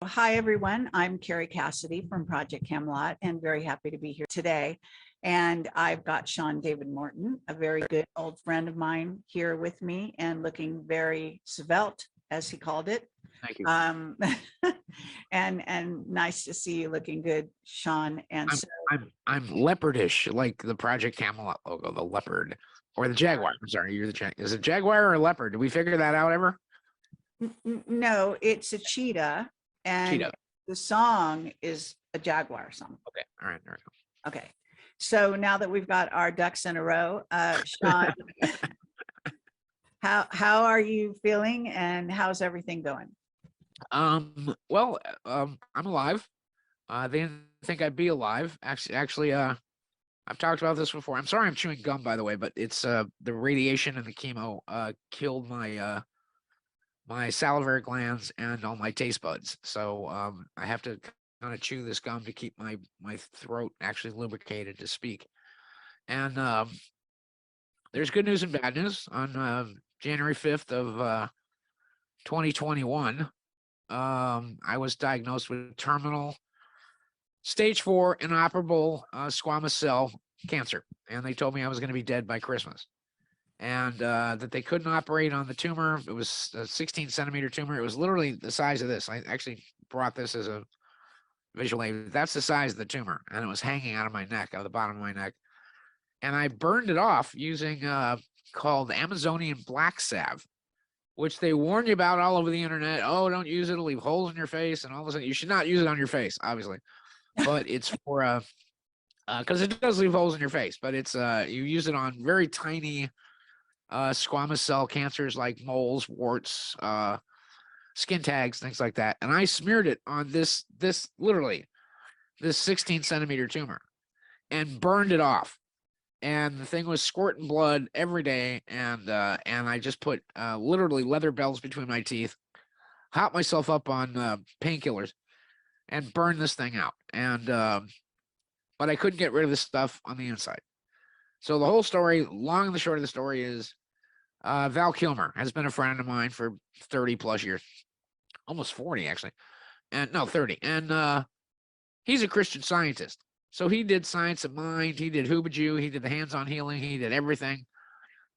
Hi, everyone. I'm Carrie Cassidy from Project Camelot and very happy to be here today. And I've got Sean David Morton, a very good old friend of mine, here with me and looking very svelte, as he called it. Thank you. And nice to see you looking good, Sean. And I'm leopardish, like the Project Camelot logo, the leopard or the jaguar. I'm sorry, is it jaguar or a leopard? Did we figure that out ever? No, it's a cheetah, and Cheetah. the song is a jaguar song. Okay, all right, there we go. Okay, so now that we've got our ducks in a row, Sean, how are you feeling, and how's everything going? Well, I'm alive. They didn't think I'd be alive. Actually, I've talked about this before. I'm sorry I'm chewing gum, by the way, but it's the radiation and the chemo killed my my salivary glands and all my taste buds. So I have to kind of chew this gum to keep my throat actually lubricated to speak. And there's good news and bad news. On January 5th of 2021, I was diagnosed with terminal stage 4 inoperable squamous cell cancer, and they told me I was going to be dead by Christmas, and that they couldn't operate on the tumor. It was a 16-centimeter tumor. It was literally the size of this. I actually brought this as a visual aid. That's the size of the tumor, and it was hanging out of my neck, out of the bottom of my neck. And I burned it off using called Amazonian black salve, which they warn you about all over the internet. Oh, don't use it; it'll leave holes in your face, and all of a sudden you should not use it on your face, obviously. But it's for because it does leave holes in your face. But it's you use it on very tiny squamous cell cancers like moles, warts, skin tags, things like that. And I smeared it on this literally this 16-centimeter tumor and burned it off. And the thing was squirting blood every day. And I just put literally leather belts between my teeth, hopped myself up on painkillers, and burned this thing out. And but I couldn't get rid of this stuff on the inside. So the whole story, long and the short of the story, is Val Kilmer has been a friend of mine for 30 plus years, almost 40 actually, and no 30. And he's a Christian Scientist. So he did science of mind. He did Hubaju. He did the hands-on healing. He did everything.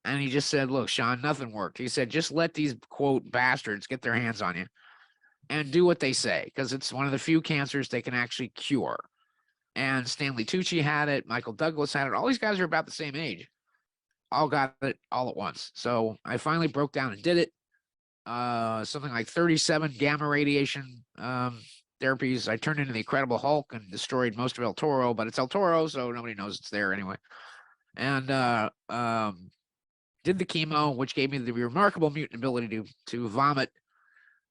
And he just said, look, Sean, nothing worked. He said, just let these, quote, bastards get their hands on you and do what they say, because it's one of the few cancers they can actually cure. And Stanley Tucci had it. Michael Douglas had it. All these guys are about the same age. All got it all at once. So I finally broke down and did it. Something like 37 gamma radiation therapies. I turned into the Incredible Hulk and destroyed most of El Toro, but it's El Toro, so nobody knows it's there anyway. And did the chemo, which gave me the remarkable mutant ability to vomit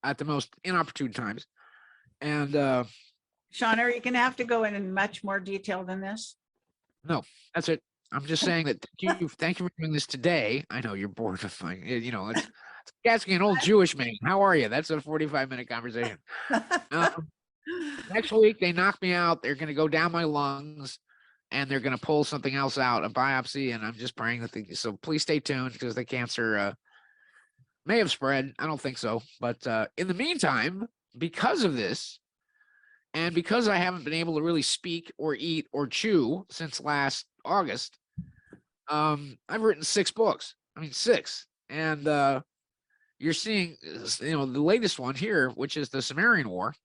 at the most inopportune times. And Sean, are you going to have to go in much more detail than this? No, that's it. I'm just saying that thank you for doing this today. I know you're bored of my, you know, it's asking an old Jewish man, how are you? That's a 45-minute conversation. Next week, they knock me out. They're going to go down my lungs, and they're going to pull something else out, a biopsy, and I'm just praying that so please stay tuned, because the cancer may have spread. I don't think so. But in the meantime, because of this, and because I haven't been able to really speak or eat or chew since last August, I've written 6 books. I mean, 6. And you're seeing, you know, the latest one here, which is the Summarian War.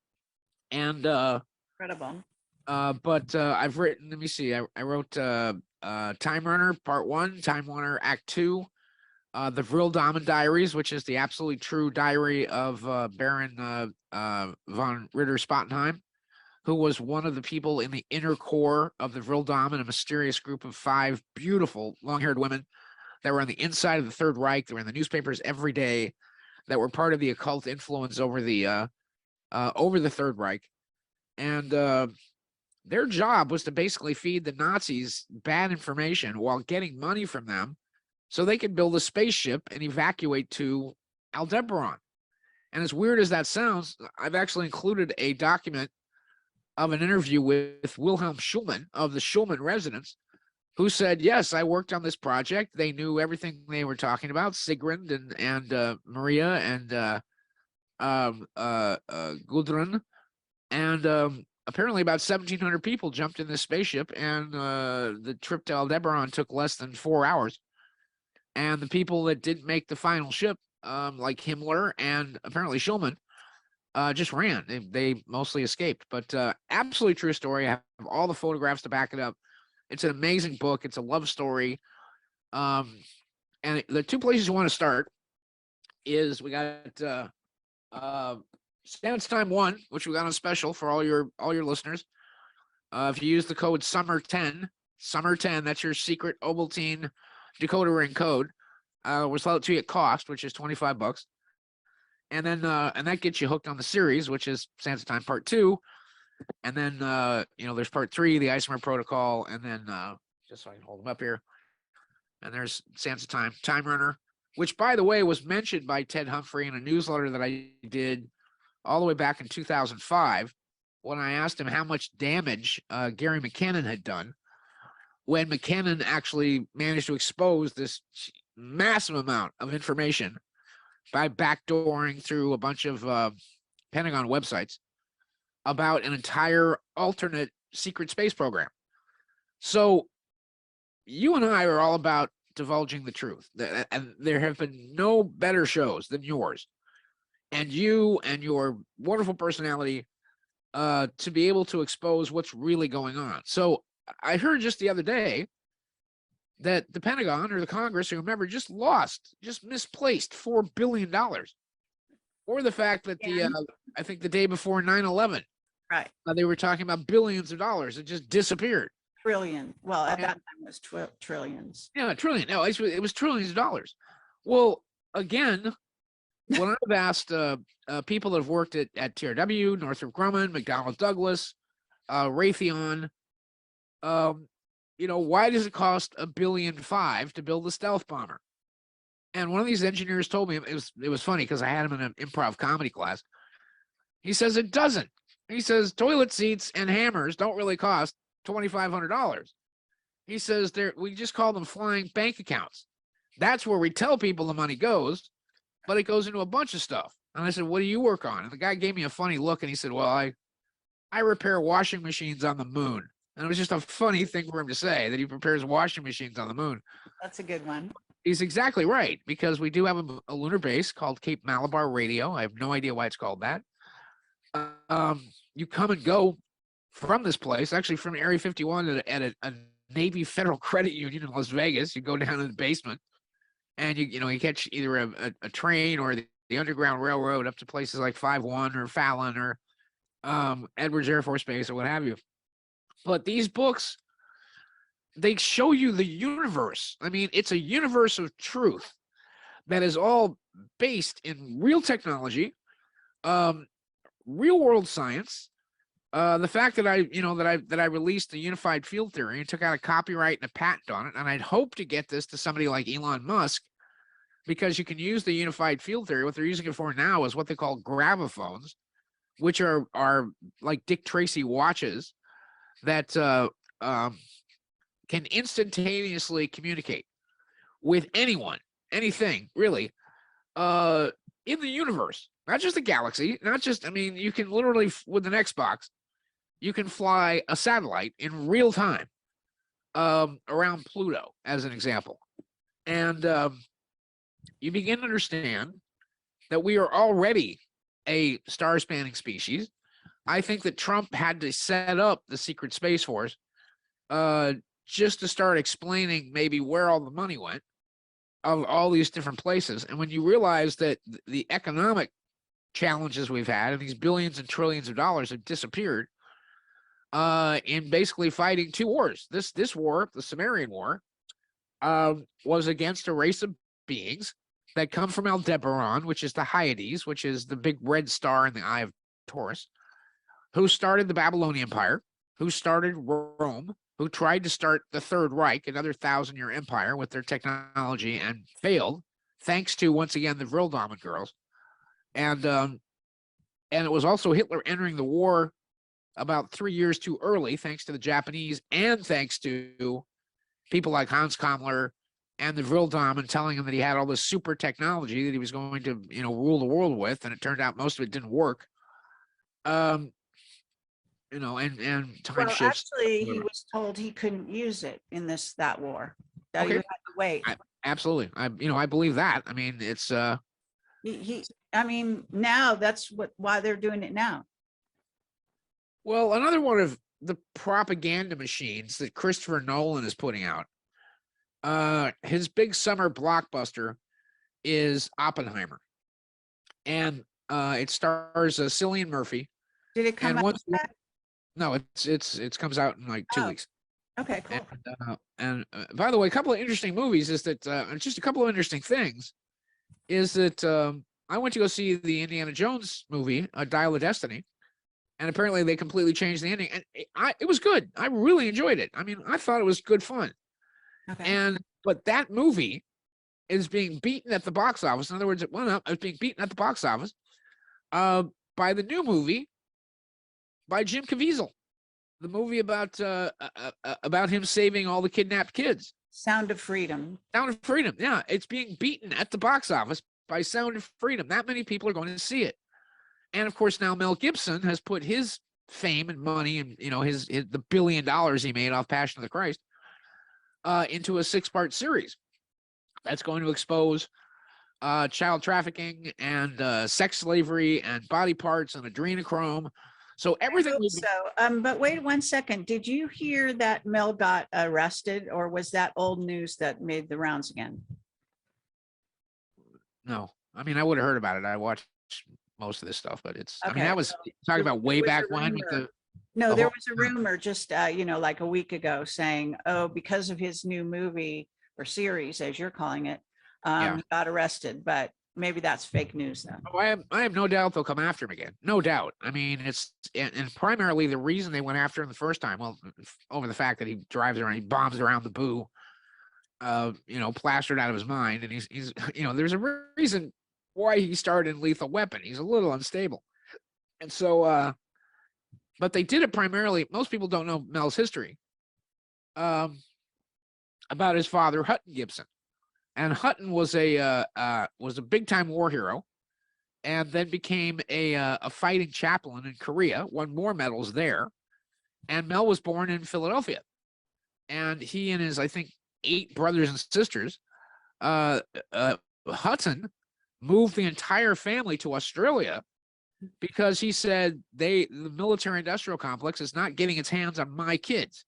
And incredible. But I've written, let me see, I wrote Time Runner Part 1, Time Runner Act 2, the Vril Dahmen Diaries, which is the absolutely true diary of Baron von Ritter-Spottenheim, who was one of the people in the inner core of the Vril Dahmen, a mysterious group of 5 beautiful long-haired women that were on the inside of the Third Reich. They were in the newspapers every day, that were part of the occult influence over the Third Reich. And their job was to basically feed the Nazis bad information while getting money from them so they could build a spaceship and evacuate to Aldebaran. And as weird as that sounds, I've actually included a document of an interview with Wilhelm Schulman of the Schulman residence, who said, yes, I worked on this project. They knew everything they were talking about, Sigrun and Maria and Gudrun, And apparently about 1,700 people jumped in this spaceship, and the trip to Aldebaran took less than 4 hours. And the people that didn't make the final ship, like Himmler and apparently Schulman, just ran. They mostly escaped. But absolutely true story. I have all the photographs to back it up. It's an amazing book. It's a love story. And the two places you want to start is we got Stance Time 1, which we got on special for all your listeners. If you use the code SUMMER10, that's your secret Ovaltine decoder ring code. We'll sell it to you at cost, which is $25. And then and that gets you hooked on the series, which is Sansa Time Part 2. And then there's Part 3, the Isomer Protocol, and then just so I can hold them up here. And there's Sansa Time Runner, which, by the way, was mentioned by Ted Humphrey in a newsletter that I did all the way back in 2005 when I asked him how much damage Gary McKinnon had done when McKinnon actually managed to expose this massive amount of information by backdooring through a bunch of Pentagon websites about an entire alternate secret space program. So you and I are all about divulging the truth, and there have been no better shows than yours and you and your wonderful personality to be able to expose what's really going on. So I heard just the other day that the Pentagon or the Congress or whomever just misplaced $4 billion, or the fact that I think the day before 9/11, Right. They were talking about billions of dollars. It just disappeared. Trillion. Well, at that time it was trillions. Yeah, a trillion. No, it was trillions of dollars. Well, again, when I've asked people that have worked at TRW, Northrop Grumman, McDonnell Douglas, Raytheon, why does it cost $1.5 billion to build a stealth bomber? And one of these engineers told me, it was funny because I had him in an improv comedy class. He says it doesn't. He says toilet seats and hammers don't really cost $2,500. He says we just call them flying bank accounts. That's where we tell people the money goes, but it goes into a bunch of stuff. And I said, what do you work on? And the guy gave me a funny look and he said, well, I repair washing machines on the moon. And it was just a funny thing for him to say that he repairs washing machines on the moon. That's a good one. He's exactly right, because we do have a lunar base called Cape Malabar Radio. I have no idea why it's called that. You come and go from this place, actually from Area 51 at a Navy Federal Credit Union in Las Vegas. You go down in the basement and you catch either a train or the Underground Railroad up to places like 5-1 or Fallon or Edwards Air Force Base or what have you. But these books, they show you the universe. I mean, it's a universe of truth that is all based in real technology, real world science. The fact that I released the unified field theory and took out a copyright and a patent on it, and I'd hope to get this to somebody like Elon Musk, because you can use the unified field theory. What they're using it for now is what they call gravophones, which are like Dick Tracy watches that can instantaneously communicate with anyone, anything, really, in the universe, not just the galaxy, you can literally, with an Xbox, you can fly a satellite in real time around Pluto, as an example. And you begin to understand that we are already a star-spanning species. I think that Trump had to set up the secret Space Force just to start explaining maybe where all the money went of all these different places. And when you realize that the economic challenges we've had and these billions and trillions of dollars have disappeared in basically fighting two wars. This war, the Summarian War, was against a race of beings that come from Aldebaran, which is the Hyades, which is the big red star in the eye of Taurus, who started the Babylonian Empire, who started Rome, who tried to start the Third Reich, another 1,000-year empire with their technology, and failed, thanks to, once again, the Vril girls. And it was also Hitler entering the war about 3 years too early, thanks to the Japanese and thanks to people like Hans Kammler and the Vril and telling him that he had all this super technology that he was going to, rule the world with, and it turned out most of it didn't work. and time Well, shifts. actually, he was told he couldn't use it in that war, that he Okay, would have to wait. absolutely. I believe that. I mean, it's I mean, now that's why they're doing it now. well, another one of the propaganda machines that Christopher Nolan is putting out. His big summer blockbuster is Oppenheimer, and it stars Cillian Murphy. Did it come And out? once no, it's comes out in like 2 Oh, weeks. okay, cool. And by the way, a couple of interesting movies is that just a couple of interesting things is that I went to go see the Indiana Jones movie, Dial of Destiny, and apparently they completely changed the ending, and it was good. I really enjoyed it. I mean, I thought it was good fun. Okay. But that movie is being beaten at the box office. In other words, it went up. It was being beaten at the box office by the new movie by Jim Caviezel, the movie about him saving all the kidnapped kids. Sound of Freedom. Sound of Freedom. Yeah, it's being beaten at the box office by Sound of Freedom. That many people are going to see it. And of course, now Mel Gibson has put his fame and money and his the $1 billion he made off Passion of the Christ into a 6-part series that's going to expose child trafficking and sex slavery and body parts and adrenochrome. So everything. But wait 1 second. Did you hear that Mel got arrested, or was that old news that made the rounds again? No, I mean, I would have heard about it. I watched most of this stuff, but it's. I mean, Okay, that was talking about way back when with the. No, there was a rumor just like a week ago saying, oh, because of his new movie or series, as you're calling it, he got arrested. But maybe that's fake news then. Oh, I have no doubt they'll come after him again. No doubt. I mean, it's and primarily the reason they went after him the first time, well, over the fact that he drives around, he bombs around the boo, plastered out of his mind, and he's there's a reason why he started in Lethal Weapon. He's a little unstable, and so but they did it primarily. Most people don't know Mel's history about his father, Hutton Gibson. And Hutton was a big time war hero, and then became a fighting chaplain in Korea. Won more medals there. And Mel was born in Philadelphia, and he and his 8 brothers and sisters, Hutton moved the entire family to Australia because he said the military industrial complex is not getting its hands on my kids,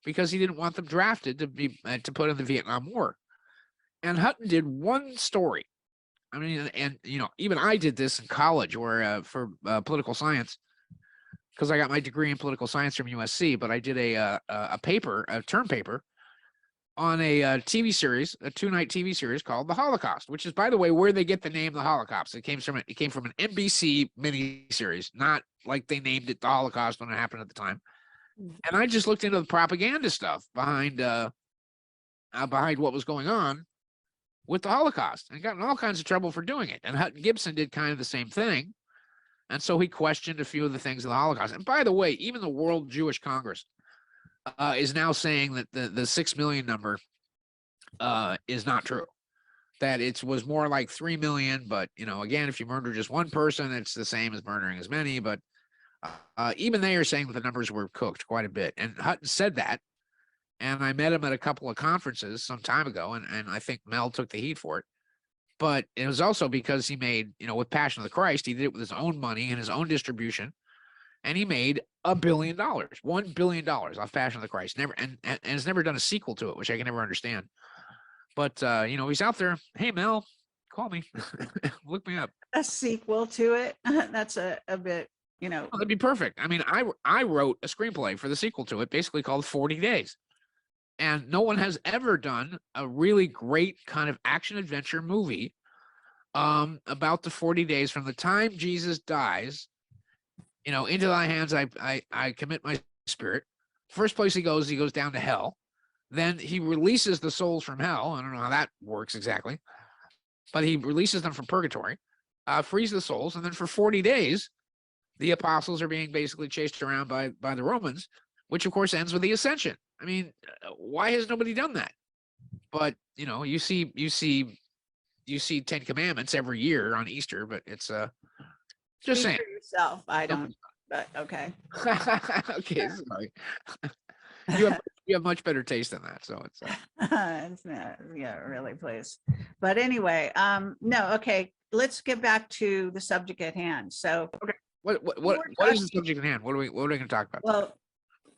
because he didn't want them drafted to put in the Vietnam War. And Hutton did one story. I mean, and even I did this in college, where for political science, because I got my degree in political science from USC. But I did a term paper, on a TV series, a 2-night TV series called The Holocaust, which is, by the way, where they get the name The Holocaust. It came from an NBC miniseries, not like they named it The Holocaust when it happened at the time. And I just looked into the propaganda stuff behind what was going on with the Holocaust, and got in all kinds of trouble for doing it. And Hutton Gibson did kind of the same thing. And so he questioned a few of the things of the Holocaust. And by the way, even the World Jewish Congress is now saying that the 6 million number is not true, that it was more like 3 million. But, again, if you murder just one person, it's the same as murdering as many. But even they are saying that the numbers were cooked quite a bit. And Hutton said that. And I met him at a couple of conferences some time ago, and I think Mel took the heat for it. But it was also because he made, with Passion of the Christ, he did it with his own money and his own distribution, and he made $1 billion, $1 billion off Passion of the Christ. Never and has never done a sequel to it, which I can never understand. But he's out there. Hey, Mel, call me, look me up. A sequel to it? That's a bit, Well, that'd be perfect. I mean, I wrote a screenplay for the sequel to it, basically called 40 Days. And no one has ever done a really great kind of action adventure movie about the 40 days from the time Jesus dies, into thy hands I commit my spirit. First place he goes down to hell. Then he releases the souls from hell. I don't know how that works exactly, but he releases them from purgatory, frees the souls, and then for 40 days, the apostles are being basically chased around by the Romans, which of course ends with the ascension. I mean, why has nobody done that? But you see 10 Commandments every year on Easter, but it's just saying. For yourself, I don't. but okay. Okay, sorry. You have you have much better taste than that, so it's It's not, yeah, really, please. But anyway, no, okay, let's get back to the subject at hand. So okay. What you what were what is the talking, subject at hand? What are we going to talk about today?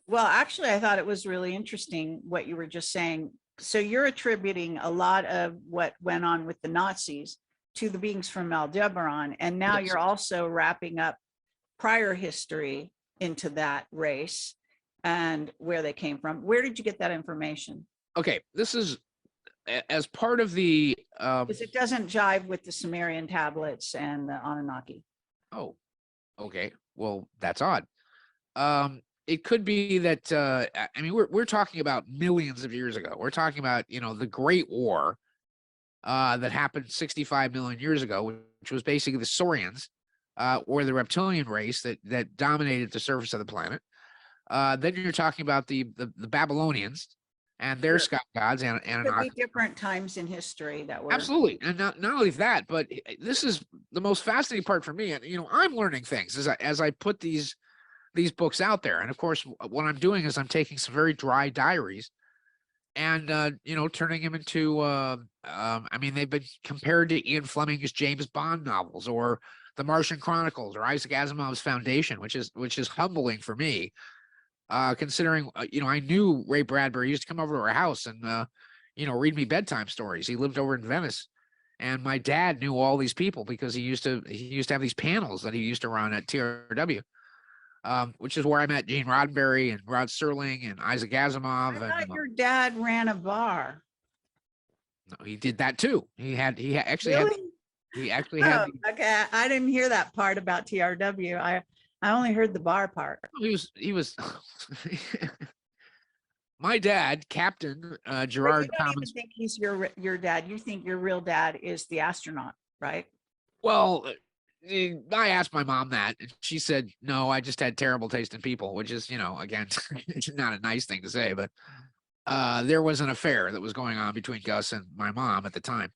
well, actually, I thought it was really interesting what you were just saying. So you're attributing a lot of what went on with the Nazis to the beings from Aldebaran, and now Yes. you're also wrapping up prior history into that race and where they came from. Where did you get that information? Okay, this is as part of the Because it doesn't jive with the Summarian tablets and the Anunnaki. oh, okay. Well, that's odd. It could be that I mean we're talking about millions of years ago. We're talking about, you know, the Great War that happened 65 million years ago, which was basically the Saurians, or the reptilian race that dominated the surface of the planet. Then you're talking about the Babylonians and their Sure. sky gods and Could be Anunnaki. different times in history that were. Absolutely, and not only that, but this is the most fascinating part for me. And you know, I'm learning things as I put these books out there. And of course, what I'm doing is I'm taking some very dry diaries and you know, turning them into I mean, they've been compared to Ian Fleming's James Bond novels or the Martian Chronicles or Isaac Asimov's Foundation, which is humbling for me, considering you know, I knew Ray Bradbury used to come over to our house and you know, read me bedtime stories. He lived over in Venice. And my dad knew all these people because he used to have these panels that he used to run at TRW, which is where I met Gene Roddenberry and Rod Serling and Isaac I Asimov. And thought your dad ran a bar. no, he did that too. Actually had Really? he actually had Oh, okay. I didn't hear that part about TRW. I only heard the bar part. he was my dad, Captain But you Gerard don't even Thomas. think he's your dad. You think your real dad is the astronaut, right? Well, I asked my mom that, and she said no. I just had terrible taste in people, which is, you know, again, it's not a nice thing to say, but there was an affair that was going on between Gus and my mom at the time.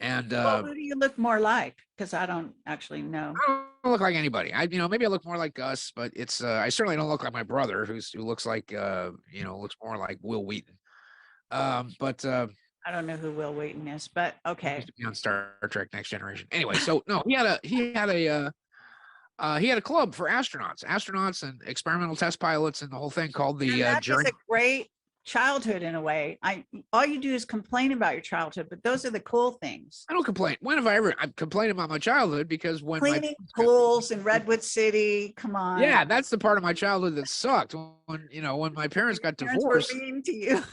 And Well, who do you look more like? Because I don't actually know. I don't look like anybody. You know, maybe I look more like Gus, but it's I certainly don't look like my brother, who looks like you know, looks more like Will Wheaton. But I don't know who Will Wheaton is, but he okay. used to be on Star Trek Next Generation. Anyway, so no, he had a club for astronauts and experimental test pilots and the whole thing called And the that is Journey. a great childhood in a way. All you do is complain about your childhood, but those are the cool things. I don't complain. When have I complained about my childhood? Because when Cleaning pools in Redwood City. Come on. yeah, that's the part of my childhood that sucked. When, you know, when my parents got Parents were divorced, mean to you.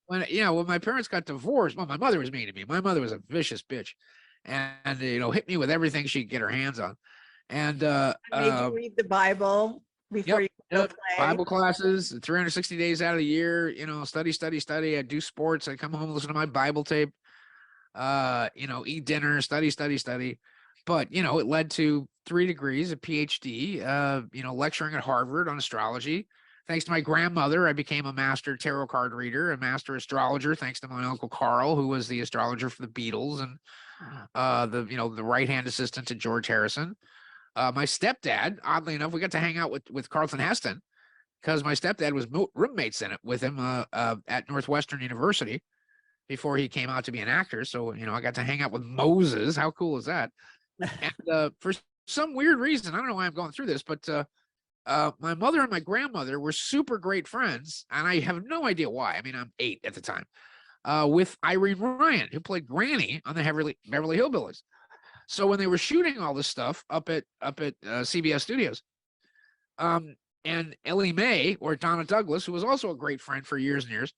when my parents got divorced, well, my mother was mean to me. My mother was a vicious bitch, and you know, hit me with everything she could get her hands on. And Made you read the Bible before you go yep, play. Bible classes, 360 days out of the year, you know, study. I do sports. I come home, listen to my Bible tape, you know, eat dinner, study. But, you know, it led to 3 degrees, a PhD, you know, lecturing at Harvard on astrology. Thanks to my grandmother, I became a master tarot card reader, a master astrologer, thanks to my uncle Carl, who was the astrologer for the Beatles and you know, the right-hand assistant to George Harrison. My stepdad, oddly enough, we got to hang out with Carlton Heston because my stepdad was roommates in it with him at Northwestern University before he came out to be an actor. So, you know, I got to hang out with Moses. How cool is that? And for some weird reason, I don't know why I'm going through this, but my mother and my grandmother were super great friends, and I have no idea why. I mean, I'm 8 at the time, with Irene Ryan, who played Granny on the Beverly Hillbillies. So when they were shooting all this stuff up at CBS Studios, and Ellie Mae or Donna Douglas, who was also a great friend for years and years,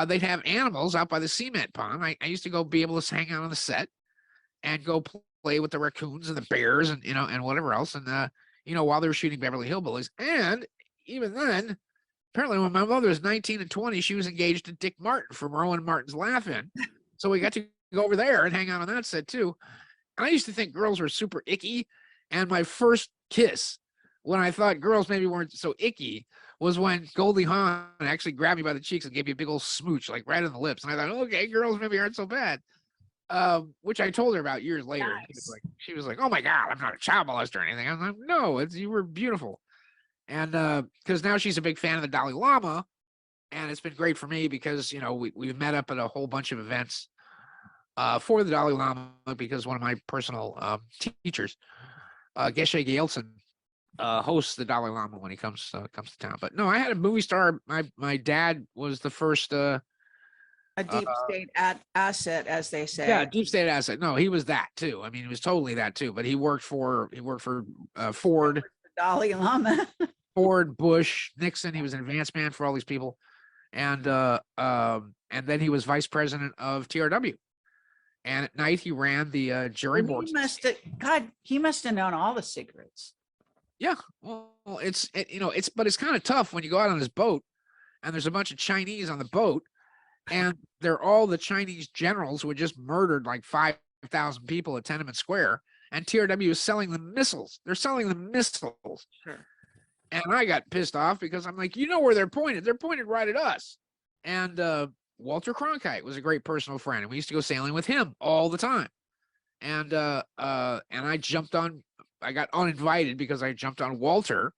they'd have animals out by the cement pond. I used to go be able to hang out on the set and go play with the raccoons and the bears and, you know, and whatever else. And you know, while they were shooting Beverly Hillbillies, and even then, apparently when my mother was 19 and 20, she was engaged to Dick Martin from Rowan Martin's Laugh-In. So we got to go over there and hang out on that set too. I used to think girls were super icky, and my first kiss, when I thought girls maybe weren't so icky, was when Goldie Hawn actually grabbed me by the cheeks and gave me a big old smooch, like right on the lips. And I thought, okay, girls maybe aren't so bad. Which I told her about years later. Nice. She was like, "Oh my God, I'm not a child molester or anything." I was like, "No, you were beautiful." And because now she's a big fan of the Dalai Lama, and it's been great for me because we've met up at a whole bunch of events for the Dalai Lama, because one of my personal teachers, Geshe Gyaltsen, hosts the Dalai Lama when he comes to town. But no, I had a movie star. My dad was the first. A deep state asset, as they say. Yeah, deep state asset. No, he was that too. I mean, he was totally that too. But he worked for Ford, Dalai Lama. Ford, Bush, Nixon. He was an advance man for all these people, and then he was vice president of TRW. And at night he ran the Jerry Morton. He must have known all the secrets. Yeah, well, it's kind of tough when you go out on his boat, and there's a bunch of Chinese on the boat, and they're all the Chinese generals who had just murdered like 5,000 people at Tiananmen Square, and TRW is selling them missiles. They're selling them missiles. Sure. And I got pissed off because I'm like, where they're pointed? They're pointed right at us. And Walter Cronkite was a great personal friend, and we used to go sailing with him all the time. And I got uninvited because I jumped on Walter,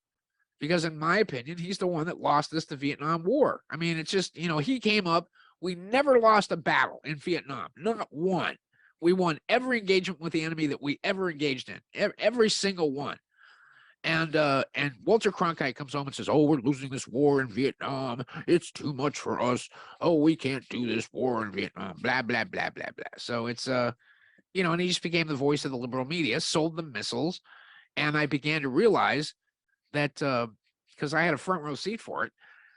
because in my opinion, he's the one that lost us the Vietnam War. I mean, it's just, he came up. We never lost a battle in Vietnam, not one. We won every engagement with the enemy that we ever engaged in, every single one. And Walter Cronkite comes home and says, "Oh, we're losing this war in Vietnam. It's too much for us. Oh, we can't do this war in Vietnam, blah, blah, blah, blah, blah." So it's, and he just became the voice of the liberal media, sold them missiles. And I began to realize that, because I had a front row seat for it,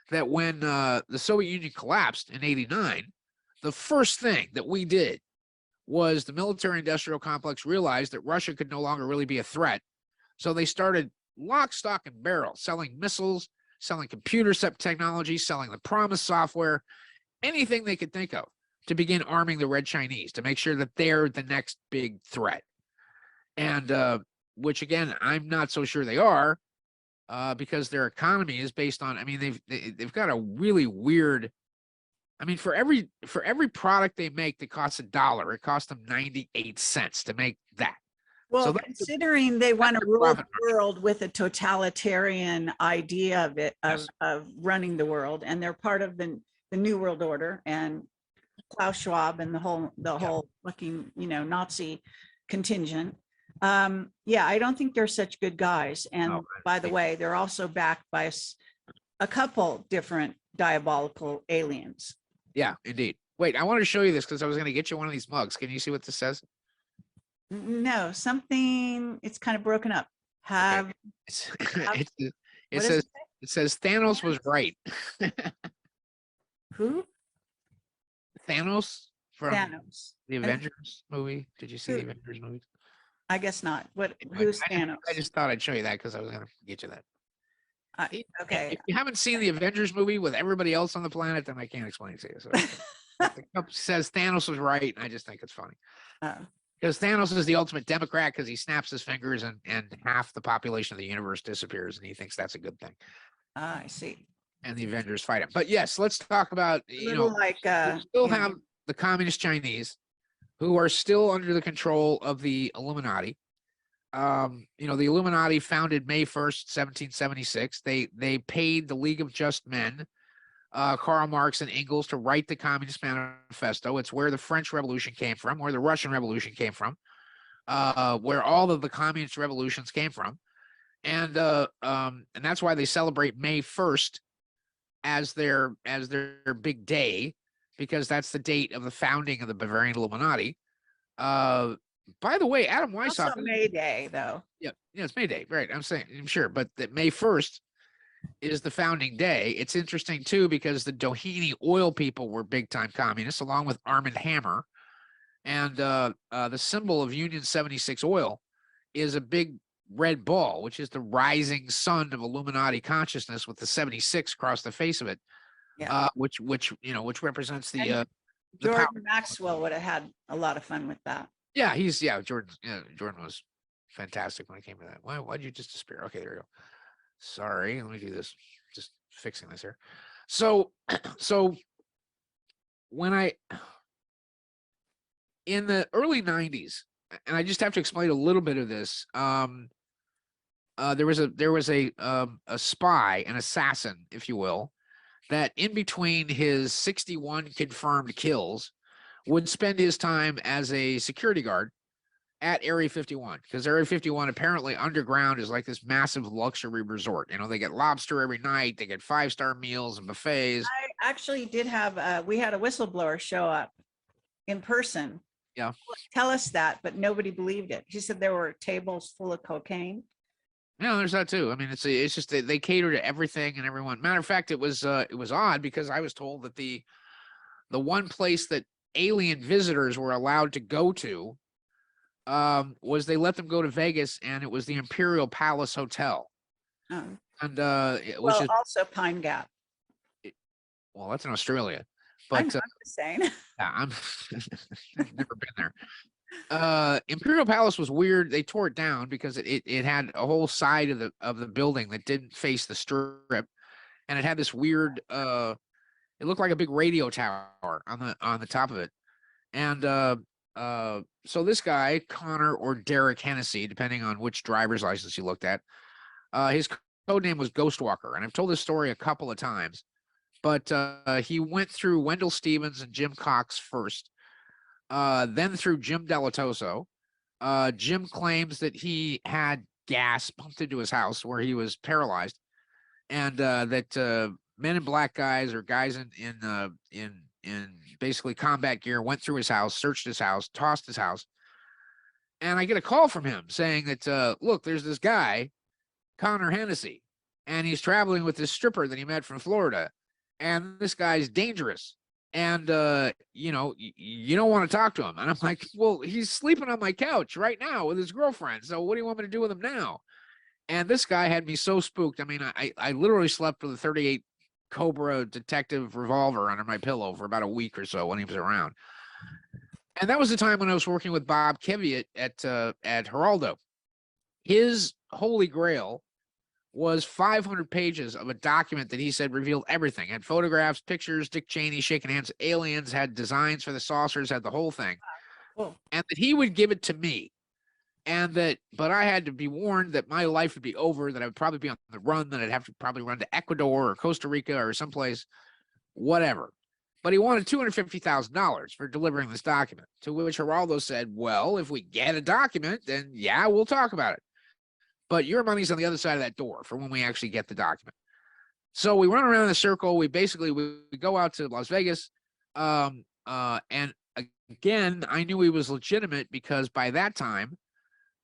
that when the Soviet Union collapsed in '89, the first thing that we did was the military industrial complex realized that Russia could no longer really be a threat. So they started lock, stock, and barrel, selling missiles, selling computer technology, selling the Promise software, anything they could think of to begin arming the Red Chinese, to make sure that they're the next big threat. And which, again, I'm not so sure they are, because their economy is based on, I mean, they've got a really weird, I mean, for every product they make that costs $1, it costs them 98 cents to make that. Well, So considering they want to rule the world with a totalitarian idea of it, of running the world, and they're part of the New World Order, and Klaus Schwab and the whole fucking, Nazi contingent. Yeah, I don't think they're such good guys. And by the way, they're also backed by a couple different diabolical aliens. Yeah, indeed. Wait, I want to show you this because I was going to get you one of these mugs. Can you see what this says? No, something, it's kind of broken up. It says Thanos was right. Who? Thanos from Thanos. the Avengers movie. Did you see the Avengers movies? I guess not. Who's Thanos? I just thought I'd show you that because I was going to get you that. Okay. If you haven't seen the Avengers movie with everybody else on the planet, then I can't explain it to you. So the cup says Thanos was right, and I just think it's funny. Because Thanos is the ultimate Democrat, because he snaps his fingers and half the population of the universe disappears, and he thinks that's a good thing. I see. And the Avengers fight him. But yes, let's talk about, we still have the communist Chinese, who are still under the control of the Illuminati. The Illuminati founded May 1st, 1776. They paid the League of Just Men, Karl Marx and Engels, to write the Communist Manifesto. It's where the French Revolution came from, where the Russian Revolution came from, where all of the communist revolutions came from. And that's why they celebrate May 1st as their big day, because that's the date of the founding of the Bavarian Illuminati. By the way, Adam Weishaupt. Also May Day, though. Yeah, it's May Day, right? I'm sure, but that May 1st is the founding day. It's interesting too, because the Doheny oil people were big time communists, along with Armand Hammer, and the symbol of Union 76 oil is a big red ball, which is the rising sun of Illuminati consciousness with the 76 across the face of it. Yeah. Which represents the Jordan Maxwell would have had a lot of fun with that. Yeah, Jordan was fantastic when it came to that. Why'd you just disappear? Okay, there we go. Sorry, let me do this. Just fixing this here. So when in the early 90s, and I just have to explain a little bit of this, there was a spy, an assassin, if you will, that in between his 61 confirmed kills would spend his time as a security guard at Area 51, because Area 51 apparently underground is like this massive luxury resort. You know, they get lobster every night, they get 5-star meals and buffets. I actually did have, we had a whistleblower show up in person. Yeah. Tell us that, but nobody believed it. He said there were tables full of cocaine. Yeah, there's that too. I mean, it's just they cater to everything and everyone. Matter of fact, it was odd because I was told that the one place that alien visitors were allowed to go to was they let them go to Vegas, and it was the Imperial Palace Hotel. Oh. And which Well, is also Pine Gap. well, that's in Australia, I'm but just saying. yeah, I've never been there. Imperial Palace was weird. They tore it down because it had a whole side of the building that didn't face the strip, and it had this weird it looked like a big radio tower on the top of it. And so this guy, Connor or Derek Hennessy, depending on which driver's license you looked at, his code name was Ghostwalker, and I've told this story a couple of times. But he went through Wendell Stevens and Jim Cox first, then through Jim Delatoso. Jim claims that he had gas pumped into his house where he was paralyzed, and that men in black guys or guys in basically combat gear went through his house, searched his house, tossed his house. And I get a call from him saying that, look, there's this guy, Connor Hennessy, and he's traveling with this stripper that he met from Florida. And this guy's dangerous. And, you know, you don't want to talk to him. And I'm like, well, he's sleeping on my couch right now with his girlfriend. So what do you want me to do with him now? And this guy had me so spooked. I mean, I literally slept with a 38 Cobra detective revolver under my pillow for about a week or so when he was around. And that was the time when I was working with Bob Keviat at Geraldo. His holy grail was 500 pages of a document that he said revealed everything. Had photographs, pictures, Dick Cheney shaking hands, aliens, had designs for the saucers, had the whole thing. Cool. And that he would give it to me. And that, but I had to be warned that my life would be over, that I would probably be on the run, that I'd have to probably run to Ecuador or Costa Rica or someplace, whatever. But he wanted $250,000 for delivering this document, to which Geraldo said, well, if we get a document, then yeah, we'll talk about it. But your money's on the other side of that door for when we actually get the document. So we run around in a circle. We go out to Las Vegas. And again, I knew he was legitimate because by that time,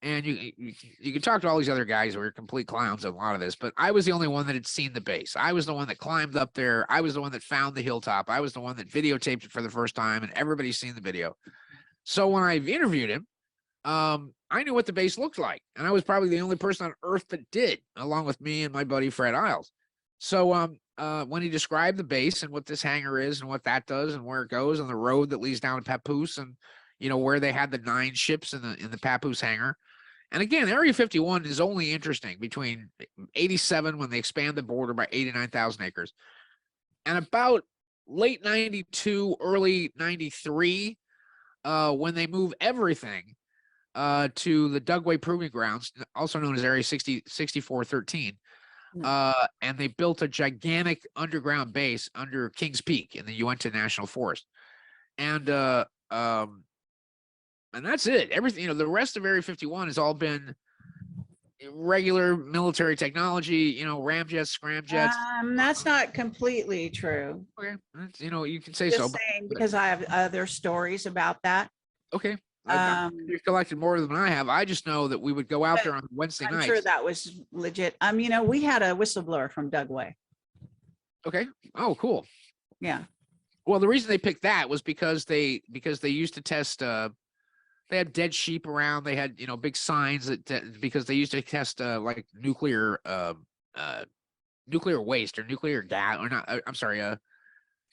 and you can talk to all these other guys who are complete clowns on a lot of this, but I was the only one that had seen the base. I was the one that climbed up there. I was the one that found the hilltop. I was the one that videotaped it for the first time, and everybody's seen the video. So when I've interviewed him, I knew what the base looked like, and I was probably the only person on earth that did, along with me and my buddy Fred Isles. So when he described the base and what this hangar is and what that does and where it goes and the road that leads down to Papoose and, you know, where they had the 9 ships in the Papoose hangar. And again, Area 51 is only interesting between 87 when they expand the border by 89,000 acres and about late 92, early 93, when they move everything to the Dugway Proving Grounds, also known as Area 6413. And they built a gigantic underground base under Kings Peak in the Uinta National Forest. And that's it. Everything, you know, the rest of Area 51 has all been regular military technology, you know, ramjets, scramjets. That's not completely true. Okay. You know, you can say Just so. saying, because I have other stories about that. Okay. You've collected more than I have. I just know that we would go out there on Wednesday nights. I'm sure that was legit. You know, we had a whistleblower from Dugway. Okay. Oh, cool. Yeah. Well, the reason they picked that was because they used to test they had dead sheep around. They had, you know, big signs that because they used to test like nuclear waste or nuclear gas or not. I'm sorry,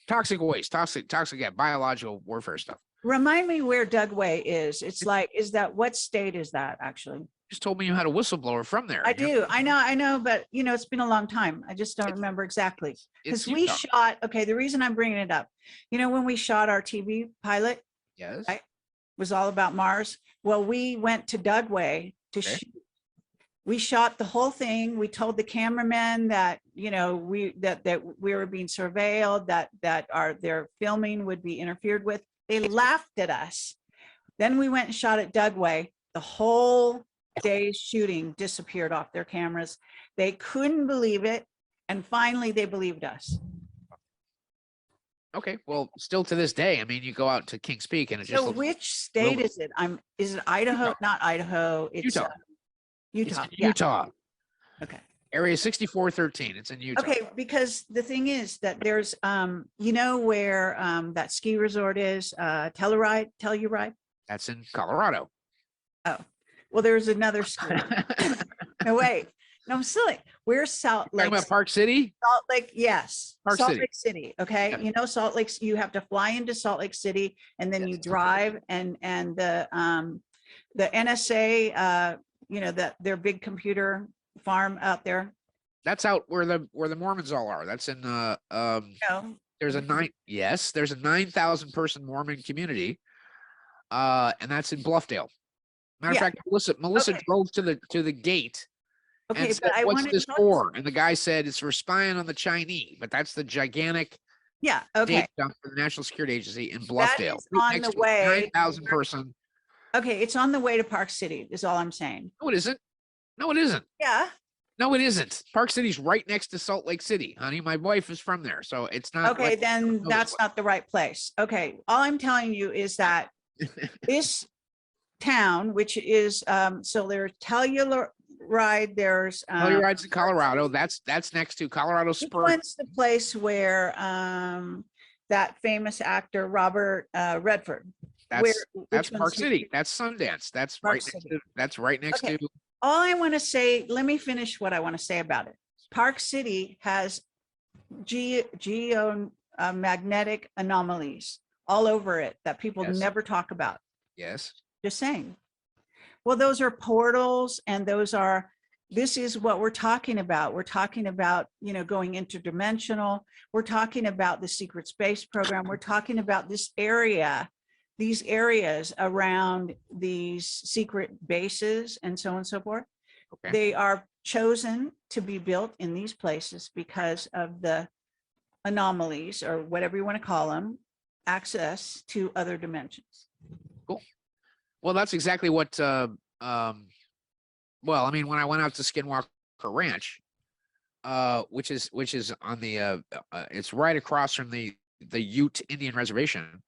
toxic waste, toxic gas, biological warfare stuff. Remind me where Dugway is. It's like, what state is that actually? Just told me you had a whistleblower from there. I do. I know, but you know, it's been a long time. I just don't remember exactly. Because we shot, okay, the reason I'm bringing it up, you know, when we shot our TV pilot, yes, was all about Mars. Well, we went to Dugway to shoot We shot the whole thing. We told the cameramen that, you know, that we were being surveilled, that their filming would be interfered with. They laughed at us. Then we went and shot at Dugway. The whole day's shooting disappeared off their cameras. They couldn't believe it. And finally they believed us. Okay, well, still to this day, I mean, you go out to Kings Peak and it just So looks which state is it? Is it Idaho? Utah. Not Idaho. It's Utah. Utah. It's in Utah. Okay. Area 6413. It's in Utah. Okay, because the thing is that there's you know where that ski resort is, Telluride? That's in Colorado. Oh, well, there's another ski. No, wait. No, I'm silly. Where's Salt Talking Lake? about Park City? Salt Lake, yes. Park Salt City. Lake City. Okay. Yeah. You know, Salt Lake, you have to fly into Salt Lake City and then you Yes. drive and the NSA, you know, their big computer farm out there. That's out where the Mormons all are. That's in No. there's a 9,000 person Mormon community. And that's in Bluffdale. Matter of Yeah. fact, Melissa Okay. drove to the gate Okay, and said, but I what's wanted this to talk- for? And the guy said it's for spying on the Chinese, but that's the gigantic Yeah, okay. data dump for the National Security Agency in That Bluffdale. is on Next the to a way. 9,000 person. Okay, it's on the way to Park City, is all I'm saying. No, it isn't. No, it isn't. Yeah, No, it isn't. Park City's right next to Salt Lake City, honey. My wife is from there, so it's not. okay, like- then no, that's not the right place. Okay, all I'm telling you is that this town, which is, so there's Telluride, there's. Telluride's in Colorado. That's next to Colorado Which Springs. one's the place where that famous actor Robert Redford? That's which Park one's- City. That's Sundance. That's Park right next City. to. That's right next Okay. to. All I want to say, let me finish what I want to say about it. Park City has geomagnetic anomalies all over it that people Yes. never talk about. Yes. Just saying. Well, those are portals and this is what we're talking about. We're talking about, you know, going interdimensional. We're talking about the secret space program. We're talking about these areas around these secret bases and so on and so forth. Okay. They are chosen to be built in these places because of the anomalies, or whatever you want to call them, access to other dimensions. Well, that's exactly what. Well, I mean, when I went out to Skinwalker Ranch, which is on the it's right across from the Ute Indian Reservation.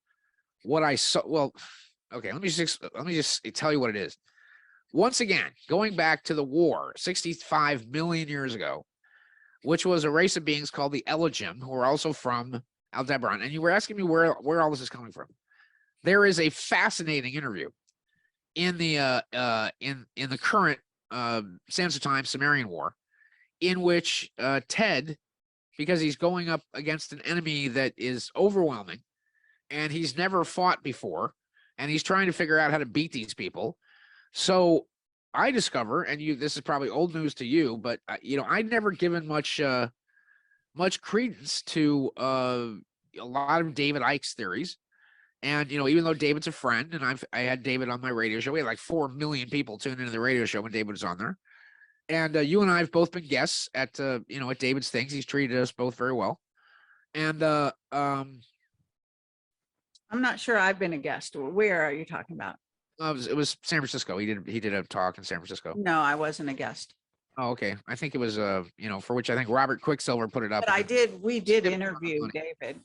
What I saw, well, okay, let me just tell you what it is. Once again, going back to the war 65 million years ago, which was a race of beings called the Elohim, who are also from Aldebaran. And you were asking me where all this is coming from. There is a fascinating interview in the in the current Sands of Time Summarian War, in which Ted, because he's going up against an enemy that is overwhelming and he's never fought before, and he's trying to figure out how to beat these people. So I discover, and this is probably old news to you, but you know, I'd never given much credence to a lot of David Icke's theories. And, you know, even though David's a friend, and I had David on my radio show, we had like 4 million people tune into the radio show when David was on there. And you and I have both been guests at, you know, at David's things. He's treated us both very well. And I'm not sure I've been a guest. Where are you talking about? it was San Francisco. He did a talk in San Francisco. No, I wasn't a guest. Oh, okay. I think it was you know, for which I think Robert Quicksilver put it up. But we did Skip interview money. David.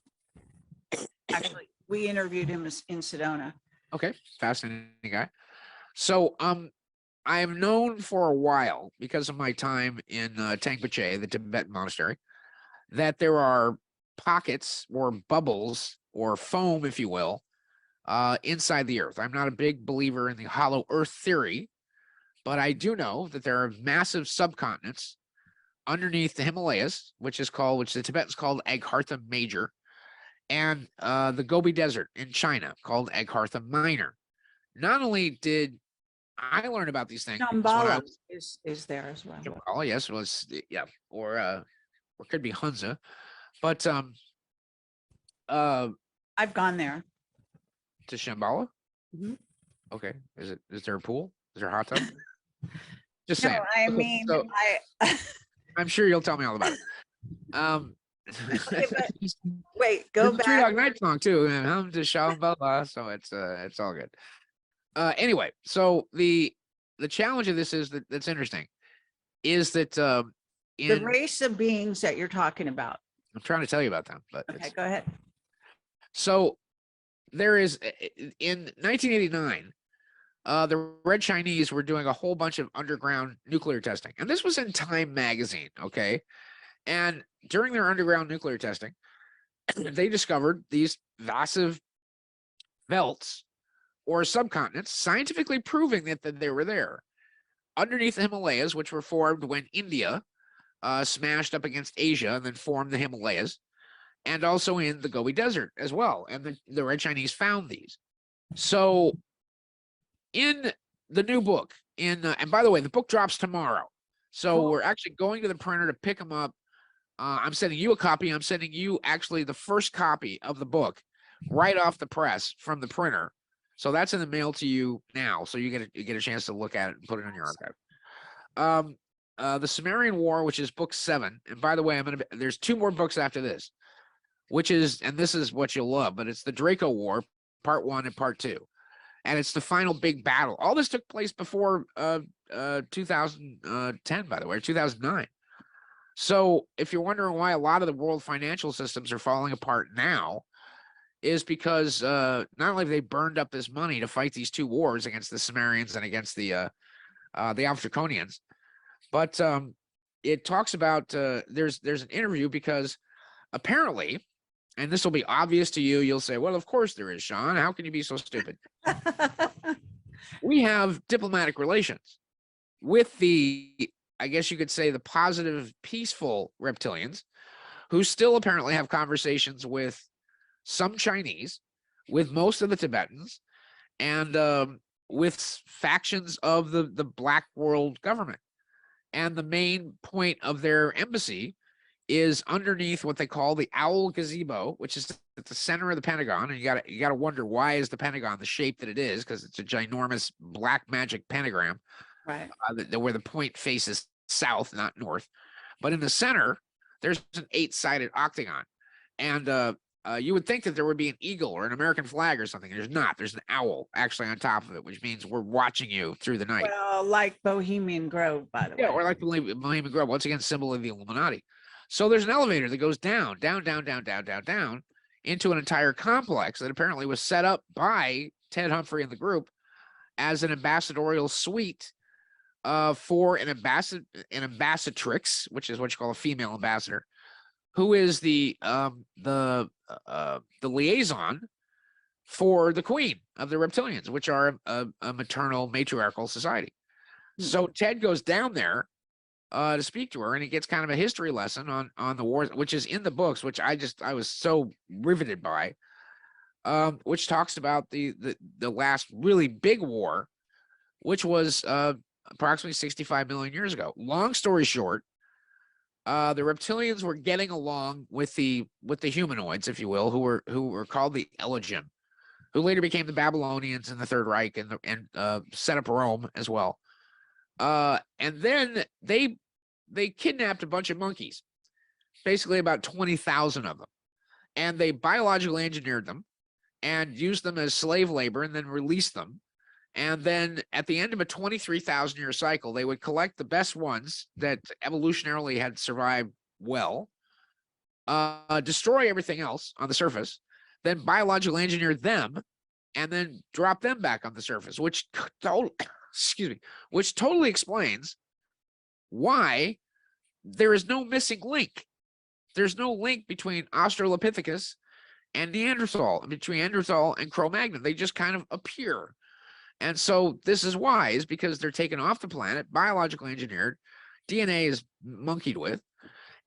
Actually, we interviewed him in Sedona. Okay, fascinating guy. So I have known for a while, because of my time in Tangpache, the Tibetan monastery, that there are pockets or bubbles or foam, if you will, inside the earth. I'm not a big believer in the hollow earth theory, but I do know that there are massive subcontinents underneath the Himalayas, which the Tibetans called Aghartha Major, and the Gobi Desert in China called Aghartha Minor. Not only did I learn about these things when I Shambhala was- is there as well. Oh, yes, was yeah, or could be Hunza, but I've gone there. to Shambhala. Mhm. Okay, is there a pool? Is there a hot tub? Just No, saying. I Okay, mean, so I'm sure you'll tell me all about it. Okay, but wait, go There's a Three back. Dog Night song too, and I'm just Shambhala, so it's all good. Anyway, so the challenge of this is that's interesting is that The in race of beings that you're talking about. I'm trying to tell you about them, but Okay, go ahead. so there is in 1989, the Red Chinese were doing a whole bunch of underground nuclear testing, and this was in Time magazine, okay? And during their underground nuclear testing, they discovered these massive belts or subcontinents, scientifically proving that they were there underneath the Himalayas, which were formed when India smashed up against Asia and then formed the Himalayas, and also in the Gobi Desert as well. And the Red Chinese found these. So in the new book, and by the way, the book drops tomorrow. So Cool. we're actually going to the printer to pick them up. I'm sending you a copy. I'm sending you actually the first copy of the book right off the press from the printer. So that's in the mail to you now. So you get a chance to look at it and put it in your archive. The Summarian War, which is book 7. And by the way, there's 2 more books after this, and this is what you'll love, but it's the Draco War, part 1 and part 2. And it's the final big battle. All this took place before 2010, by the way, or 2009. So if you're wondering why a lot of the world financial systems are falling apart now, is because not only have they burned up this money to fight these 2 wars against the Summerians and against the Alpha-Draconians, but it talks about there's an interview because apparently, and this will be obvious to you, you'll say, well, of course there is, Sean. How can you be so stupid? We have diplomatic relations with I guess you could say, the positive, peaceful reptilians who still apparently have conversations with some Chinese, with most of the Tibetans, and with factions of the Black World government. And the main point of their embassy is underneath what they call the Owl Gazebo, which is at the center of the Pentagon. And you gotta wonder, why is the Pentagon the shape that it is? Because it's a ginormous black magic pentagram, Right. where the point faces south, not north. But in the center, there's an 8-sided octagon, and you would think that there would be an eagle or an American flag or something. There's not. There's an owl actually on top of it, which means we're watching you through the night. Well, like Bohemian Grove, by the way. Yeah, or like Bohemian Grove, once again, symbol of the Illuminati. So there's an elevator that goes down into an entire complex that apparently was set up by Ted Humphrey and the group as an ambassadorial suite for an ambassadrix, which is what you call a female ambassador, who is the liaison for the queen of the reptilians, which are a maternal matriarchal society. So Ted goes down there to speak to her, and he gets kind of a history lesson on the wars, which is in the books, which I was so riveted by, which talks about the last really big war, which was approximately 65 million years ago. Long story short, the reptilians were getting along with the humanoids, if you will, who were called the Elohim, who later became the Babylonians in the Third Reich and set up Rome as well. And then they kidnapped a bunch of monkeys, basically about 20,000 of them, and they biologically engineered them and used them as slave labor and then released them. And then at the end of a 23,000-year cycle, they would collect the best ones that evolutionarily had survived well, destroy everything else on the surface, then biologically engineer them, and then drop them back on the surface, which totally explains why there is no missing link. There's no link between Australopithecus and Neanderthal, between Neanderthal and Cro-Magnon. They just kind of appear. And so this is why, is because they're taken off the planet, biologically engineered, DNA is monkeyed with,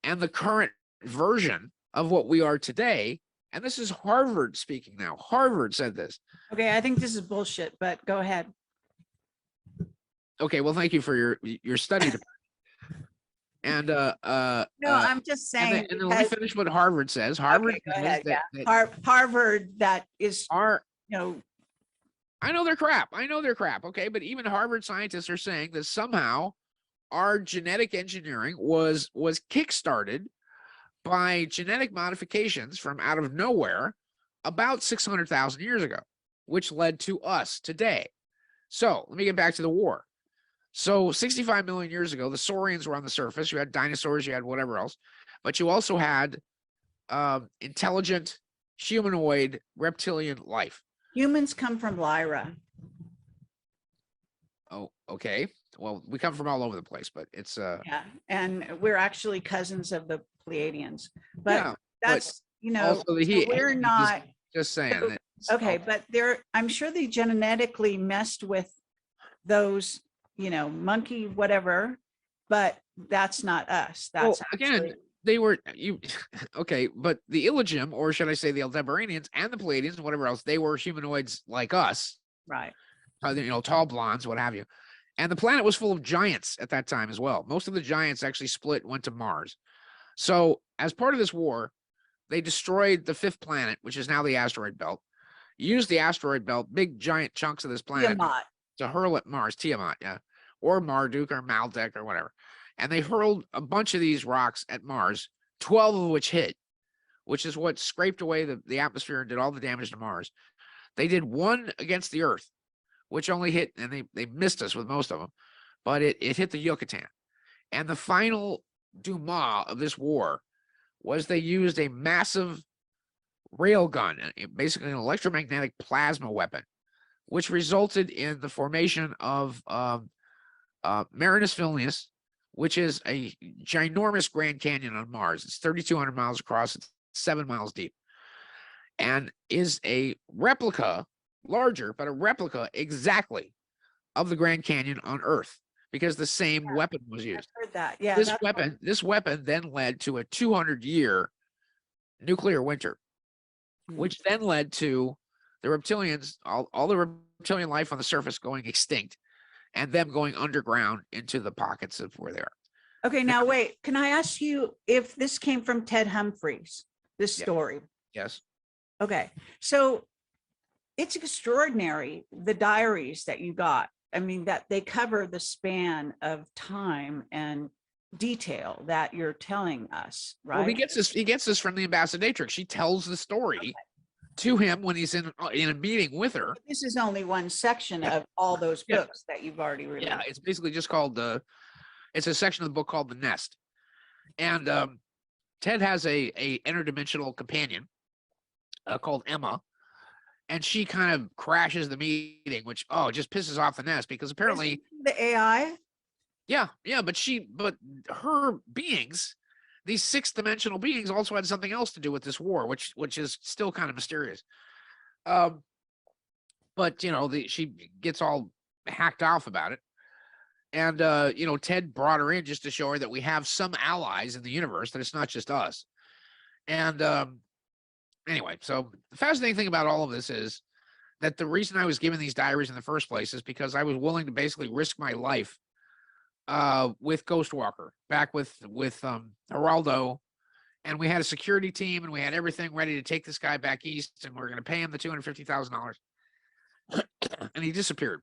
and the current version of what we are today, and this is Harvard speaking now. Harvard said this. Okay, I think this is bullshit, but go ahead. Okay, well, thank you for your study. And No, I'm just saying. And then let me finish what Harvard says. Harvard okay, go ahead, Harvard, that is, I know they're crap. Okay, but even Harvard scientists are saying that somehow our genetic engineering was kickstarted by genetic modifications from out of nowhere about 600,000 years ago, which led to us today. So let me get back to the war. So 65 million years ago, the saurians were on the surface. You had dinosaurs, you had whatever else, but you also had intelligent humanoid reptilian life. Humans come from Lyra. Oh, okay. Well, we come from all over the place, but it's Yeah, and we're actually cousins of the Pleiadians. But yeah, that's, you know, also the so we're not just saying. so- okay, but they're, I'm sure they genetically messed with those, you know, monkey, whatever, but that's not us. That's again, actually, they were okay, but the Illagim, or should I say the Aldebaranians and the Pleiadians, whatever else, they were humanoids like us, right. you know, tall blondes, what have you. And the planet was full of giants at that time as well. Most of the giants actually split and went to Mars. So as part of this war, they destroyed the fifth planet, which is now the asteroid belt, used the asteroid belt, big giant chunks of this planet Tiamat. to hurl at Mars, Tiamat, yeah, or Marduk or Maldek or whatever. And they hurled a bunch of these rocks at Mars, 12 of which hit, which is what scraped away the atmosphere and did all the damage to Mars. They did one against the Earth, which only hit, and they missed us with most of them, but it hit the Yucatan. And the final denouement of this war was they used a massive rail gun, basically an electromagnetic plasma weapon, which resulted in the formation of Marinus Vilnius, which is a ginormous Grand Canyon on Mars. It's 3,200 miles across, it's 7 miles deep, and is a replica, larger, but a replica exactly of the Grand Canyon on Earth, because the same weapon was used. I've heard that. Yeah. This weapon then led to a 200-year nuclear winter, which then led to the reptilians, all the reptilian life on the surface going extinct, and them going underground into the pockets of where they are. Okay, now wait, can I ask you if this came from Ted Humphreys, this story? Yes. Okay, so it's extraordinary, the diaries that you got. I mean, that they cover the span of time and detail that you're telling us, right? Well, he gets this from the ambassadritrix. She tells the story to him when he's in a meeting with her. This is only one section of all those books that you've already released. Yeah, it's basically just called it's a section of the book called The Nest. And Ted has a interdimensional companion called Emma, and she kind of crashes the meeting, which just pisses off the Nest, because apparently the AI. Yeah, but her beings, these sixth-dimensional beings, also had something else to do with this war, which is still kind of mysterious. But you know, she gets all hacked off about it. And you know, Ted brought her in just to show her that we have some allies in the universe, that it's not just us. And anyway, so the fascinating thing about all of this is that the reason I was given these diaries in the first place is because I was willing to basically risk my life with Ghostwalker, back with Geraldo, and we had a security team and we had everything ready to take this guy back east, and we are going to pay him the $250,000. And he disappeared.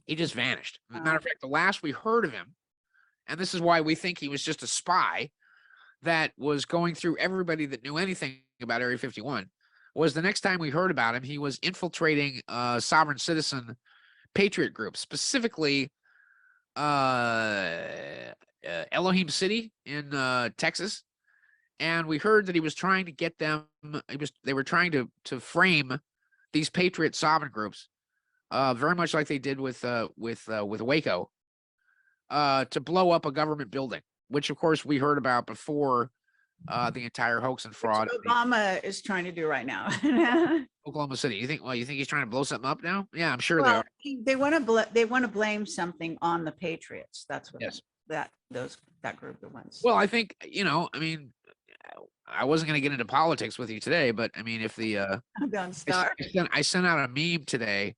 He just vanished. As a matter of fact, the last we heard of him, and this is why we think he was just a spy that was going through everybody that knew anything about Area 51, was the next time we heard about him, he was infiltrating sovereign citizen patriot groups, specifically Elohim City in Texas. And we heard that he was trying to get them, they were trying to frame these patriot sovereign groups, very much like they did with Waco, to blow up a government building, which of course we heard about before the entire hoax and fraud. Which Obama is trying to do right now. Oklahoma City. You think he's trying to blow something up now? Yeah, I'm sure Well, they are. they want to blame something on the Patriots. That's what Yes. that group of ones. Well, I think, you know, I mean, I wasn't going to get into politics with you today, but I mean, if the Don't start. I sent out a meme today.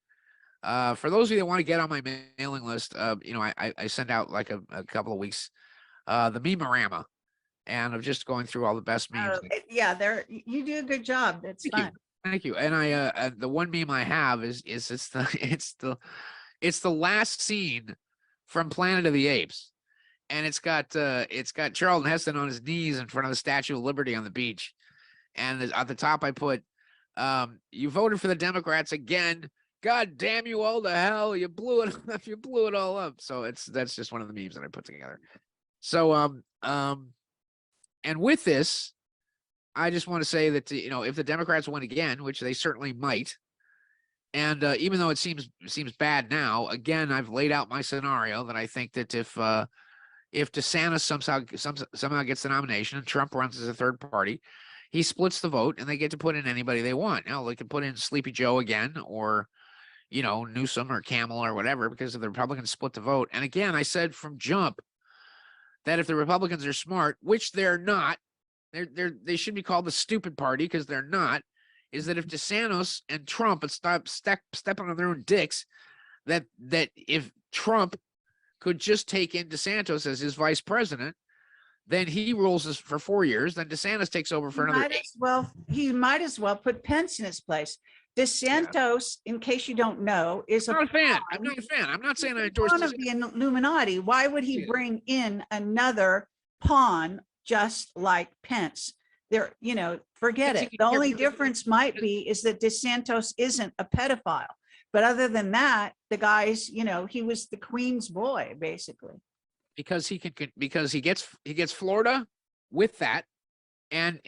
For those of you that want to get on my mailing list, you know, I send out like a couple of weeks, the meme-orama, and I'm just going through all the best memes. Yeah, you do a good job. It's fun. Thank you. And I the one meme I have is it's the last scene from Planet of the Apes, and it's got Charlton Heston on his knees in front of the Statue of Liberty on the beach. And at the top I put, you voted for the Democrats again. God damn you all to hell. You blew it up. You blew it all up. So that's just one of the memes that I put together. So, and with this, I just want to say that, if the Democrats win again, which they certainly might, and even though it seems bad now, again, I've laid out my scenario that I think that if DeSantis somehow gets the nomination and Trump runs as a third party, he splits the vote and they get to put in anybody they want. Now they can put in Sleepy Joe again, or Newsom or Camel or whatever, because if the Republicans split the vote. And again, I said from jump that if the Republicans are smart, which they're not, they should be called the stupid party, because they're not, is that if DeSantis and Trump would stop stepping on their own dicks, that if Trump could just take in DeSantis as his vice president, then he rules for 4 years, then DeSantis takes over for another 8. He might as well put Pence in his place. DeSantis, in case you don't know, is I'm not a fan. I'm not a fan. I'm not saying I endorse one of the Illuminati. Why would he bring in another pawn just like Pence? Forget it. The only difference might be is that DeSantis isn't a pedophile. But other than that, the guy's, he was the Queen's boy, basically. Because he gets Florida with that. And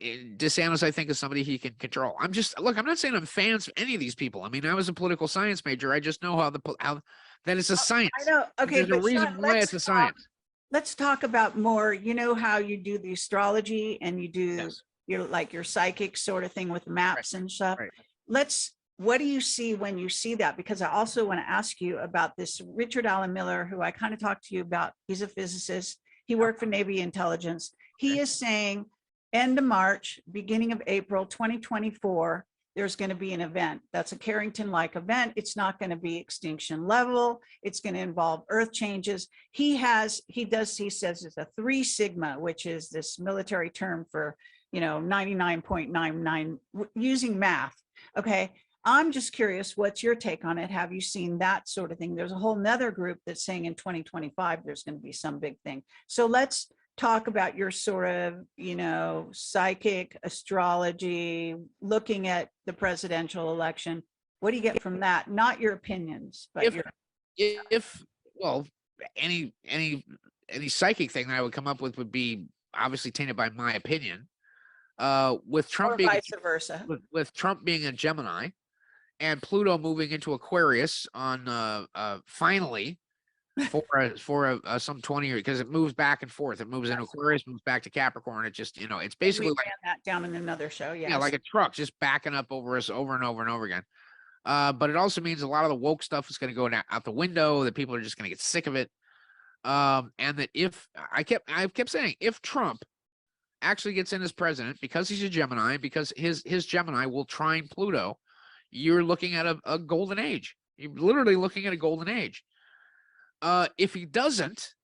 DeSantis, I think, is somebody he can control. I'm not saying I'm fans of any of these people. I mean, I was a political science major. I just know how that it's a science. I know. Okay, there's a reason why it's a science. Let's talk about more. You know how you do the astrology and you do your psychic sort of thing with maps and stuff. Right. What do you see when you see that? Because I also want to ask you about this Richard Allen Miller, who I kind of talked to you about. He's a physicist. He worked for Navy intelligence. He is saying end of March, beginning of April 2024, there's going to be an event. That's a Carrington-like event. It's not going to be extinction level. It's going to involve earth changes. He says it's a 3 sigma, which is this military term for, 99.99 using math. Okay. I'm just curious, what's your take on it? Have you seen that sort of thing? There's a whole nother group that's saying in 2025, there's going to be some big thing. So let's talk about your sort of, psychic astrology, looking at the presidential election. What do you get from that? Not your opinions, but any psychic thing that I would come up with would be obviously tainted by my opinion. With Trump being vice versa. With Trump being a Gemini and Pluto moving into Aquarius on finally for some 20 years, because it moves back and forth. It moves in Aquarius, moves back to Capricorn. It just, it's basically like that down in another show. Yeah, like a truck just backing up over us over and over and over again. But it also means a lot of the woke stuff is going to go out the window, that people are just going to get sick of it. And that if I kept saying, if Trump actually gets in as president, because he's a Gemini, because his Gemini will trine Pluto, you're looking at a golden age. You're literally looking at a golden age. If he doesn't,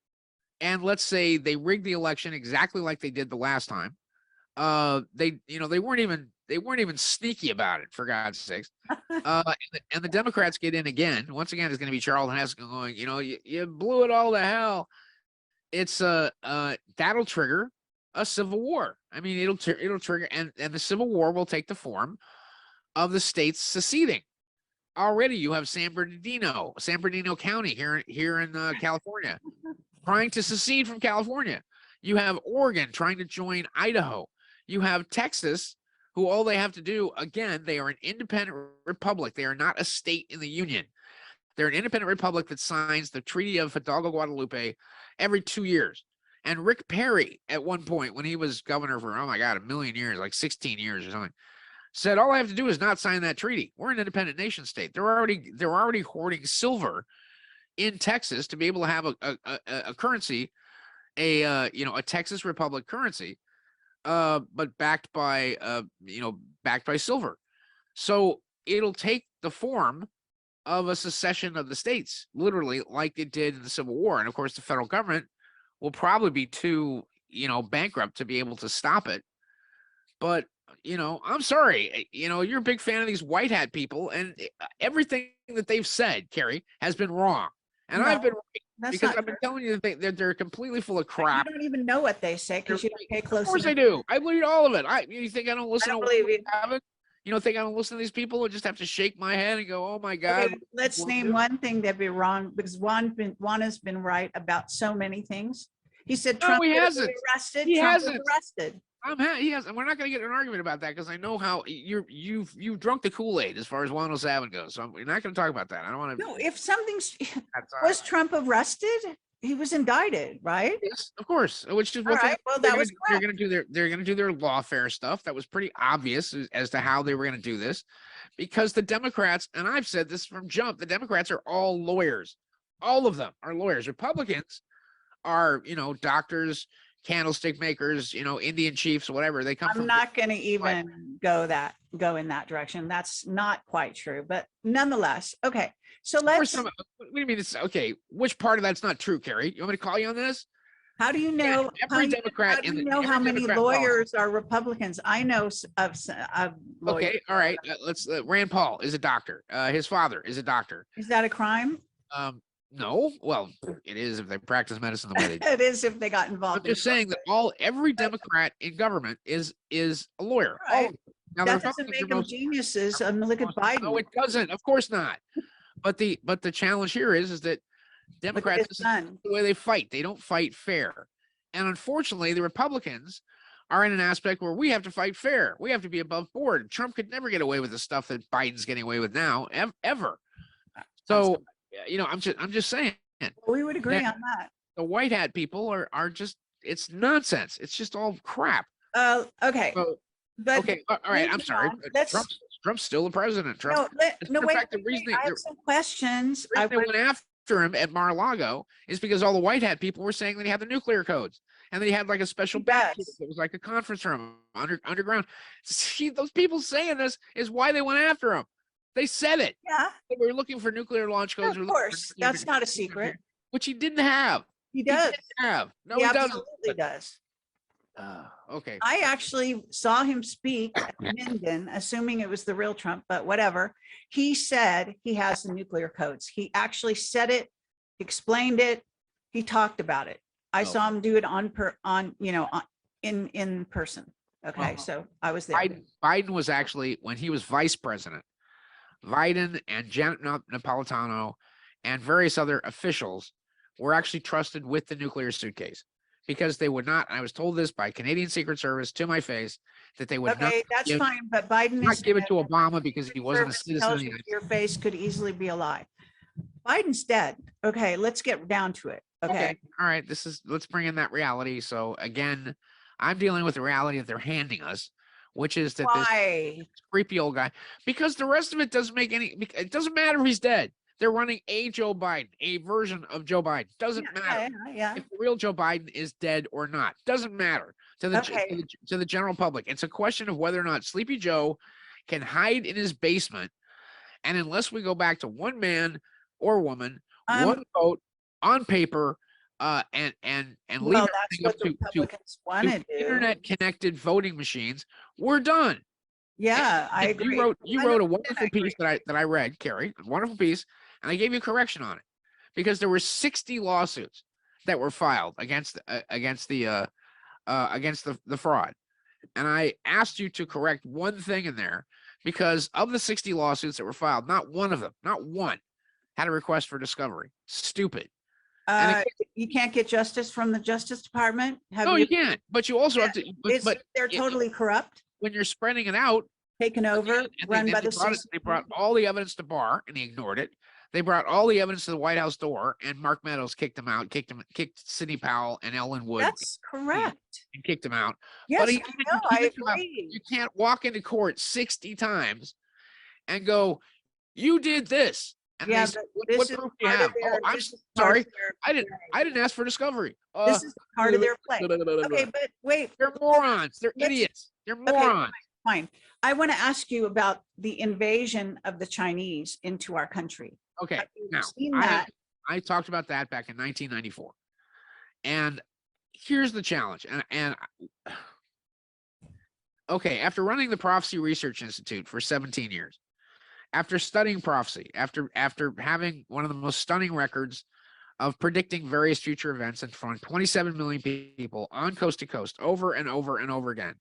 and let's say they rig the election exactly like they did the last time, they weren't even sneaky about it, for God's sakes. And the Democrats get in again. Once again, it's going to be Charlton Heston going, you blew it all to hell. It's that'll trigger a civil war. I mean, it'll trigger, and the civil war will take the form of the states seceding. Already, you have San Bernardino County here in California, trying to secede from California. You have Oregon trying to join Idaho. You have Texas, who all they have to do, again, they are an independent republic. They are not a state in the Union. They're an independent republic that signs the Treaty of Hidalgo Guadalupe every 2 years. And Rick Perry, at one point, when he was governor for, oh my God, a million years, like 16 years or something, said, all I have to do is not sign that treaty. We're an independent nation state. They're already hoarding silver in Texas to be able to have a currency, a Texas Republic currency, but backed by silver. So it'll take the form of a secession of the states, literally like it did in the Civil War. And of course, the federal government will probably be too, bankrupt to be able to stop it. But, I'm sorry, you're a big fan of these white hat people, and everything that they've said, Carrie, has been wrong. And I've been right That's because not I've been telling you that they're completely full of true. You crap. don't even know what they say because you don't pay Of close course I attention. do. I believe all of it. You think I don't I listen don't to believe you. David? You don't think I don't listen to these people and just have to shake my head and go, "Oh my God." Okay, let's name one thing that'd be wrong because Juan has been right about so many things. He said No, Trump he would hasn't. be arrested. He Trump was hasn't. arrested. He has, and we're not going to get in an argument about that because I know how you've drunk the Kool-Aid as far as Juan Savin goes. So we're not going to talk about that. I don't want to. No, if something's was Trump arrested, he was indicted, right? Yes, of course. Which is All what right. Well, that was they're going to do. They're going to do their lawfare stuff. That was pretty obvious as to how they were going to do this, because the Democrats, and I've said this from jump, the Democrats are all lawyers. All of them are lawyers. Republicans are, doctors, candlestick makers, Indian chiefs, whatever. They come I'm from. not going to even go in that direction. That's not quite true, but nonetheless, okay. So let's. What do you mean? It's okay. Which part of that's not true, Carrie? You want me to call you on this? How do you know? Every Democrat how do you in the- know every how many Democrat lawyers are Republicans? I know of lawyers. Okay, all right. Let's. Rand Paul is a doctor. His father is a doctor. Is that a crime? No. Well, it is if they practice medicine the way they do. It is if they got I'm involved. just saying that every Democrat in government is a lawyer. Right. All of them. Now, the That doesn't Republicans make are them most- geniuses. Look at Biden. No, it doesn't. Of course not. But the challenge here is that Look at Democrats, his this is son. the way they fight. They don't fight fair. And unfortunately, the Republicans are in an aspect where we have to fight fair. We have to be above board. Trump could never get away with the stuff that Biden's getting away with now, ever. So, I'm just saying We would agree that- on that. the white hat people are just, it's nonsense. It's just all crap. Okay. So, But okay, all right. I'm moving sorry. on, let's- Trump's still the president. Trump. no, in wait, fact, the reason I have some questions. the reason they went after him at Mar-a-Lago is because all the white hat people were saying that he had the nuclear codes and that he had like a special back. Yes. It was like a conference room underground. See, those people saying this is why they went after him. They said it. Yeah, They were looking for nuclear launch codes. of course. That's not a secret. Which he didn't have. He He does. didn't have. No, He he doesn't. absolutely does. Okay. I actually saw him speak at Minden, assuming it was the real Trump, but whatever. He said he has the nuclear codes. He actually said it, explained it. He talked about it. I saw him do it in person. Okay, so I was there. Biden was actually, when he was vice president, Biden and Janet Napolitano and various other officials were actually trusted with the nuclear suitcase because they would not. I was told this by Canadian Secret Service to my face that they would Okay, that's give- fine, but Biden not is. give it to Obama because he wasn't a Service citizen. tells Of the you United your face could easily be a lie. Biden's dead. Okay, let's get down to it. Okay. All right. Let's bring in that reality. So again, I'm dealing with the reality that they're handing us, which is that this Why? creepy old guy, because the rest of it doesn't make any, it doesn't matter if he's dead. They're running a Joe Biden, a version of Joe Biden. Doesn't matter Yeah. if the real Joe Biden is dead or not. Doesn't matter to the Okay. to the general public. It's a question of whether or not Sleepy Joe can hide in his basement, and unless we go back to one man or woman, one vote on paper, and leave Well, that's everything what up the to Republicans want to do. internet connected voting machines, we're done. Yeah, I And agree. You wrote a 100% wonderful agree. piece that I read, Carrie, a wonderful piece, and I gave you a correction on it because there were 60 lawsuits that were filed against the fraud, and I asked you to correct one thing in there because of the 60 lawsuits that were filed, not one of them, not one, had a request for discovery. Stupid. You can't get justice from the Justice Department? No, you can't. But you also have to. But They're totally corrupt, when you're spreading it out, taken over, and run by the they brought all the evidence to Barr, and he ignored it. They brought all the evidence to the White House door, and Mark Meadows kicked him out, kicked Sidney Powell and Ellen Wood. That's correct. And kicked him out. Yes, But I he- know, I think about- agree. You can't walk into court 60 times and go, "You did this." And Yeah, they say, but what this is proof do you part have? of their, I'm this is part sorry. of their- I didn't ask for discovery. This is part of their play. Okay, but wait, They're morons. They're let's- idiots. They're okay, morons. fine. I want to ask you about the invasion of the Chinese into our country. Okay. Have you Now, seen I that? talked about that back in 1994. And here's the challenge. Okay, after running the Prophecy Research Institute for 17 years, after studying prophecy, after having one of the most stunning records of predicting various future events in front of 27 million people on coast to coast over and over and over again.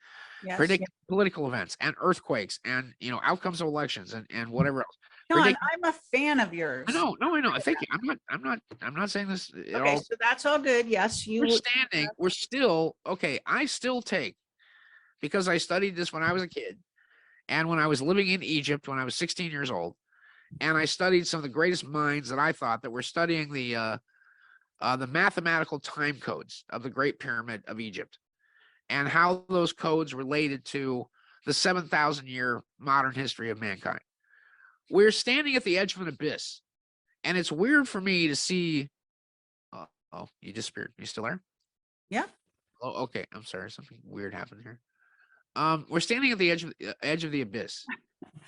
Yes. Predict political events and earthquakes and outcomes of elections and whatever else. Sean, I'm a fan of yours. I know. Thank you. I'm not saying this at Okay, all. so that's all good. Yes, we're still okay. I still take, because I studied this when I was a kid and when I was living in Egypt when I was 16 years old, and I studied some of the greatest minds that I thought that were studying the mathematical time codes of the Great Pyramid of Egypt and how those codes related to the 7,000-year modern history of mankind. We're standing at the edge of an abyss, and it's weird for me to see. Oh, you disappeared. You still there? Yeah. Oh, okay. I'm sorry. Something weird happened here. We're standing at the edge of the abyss,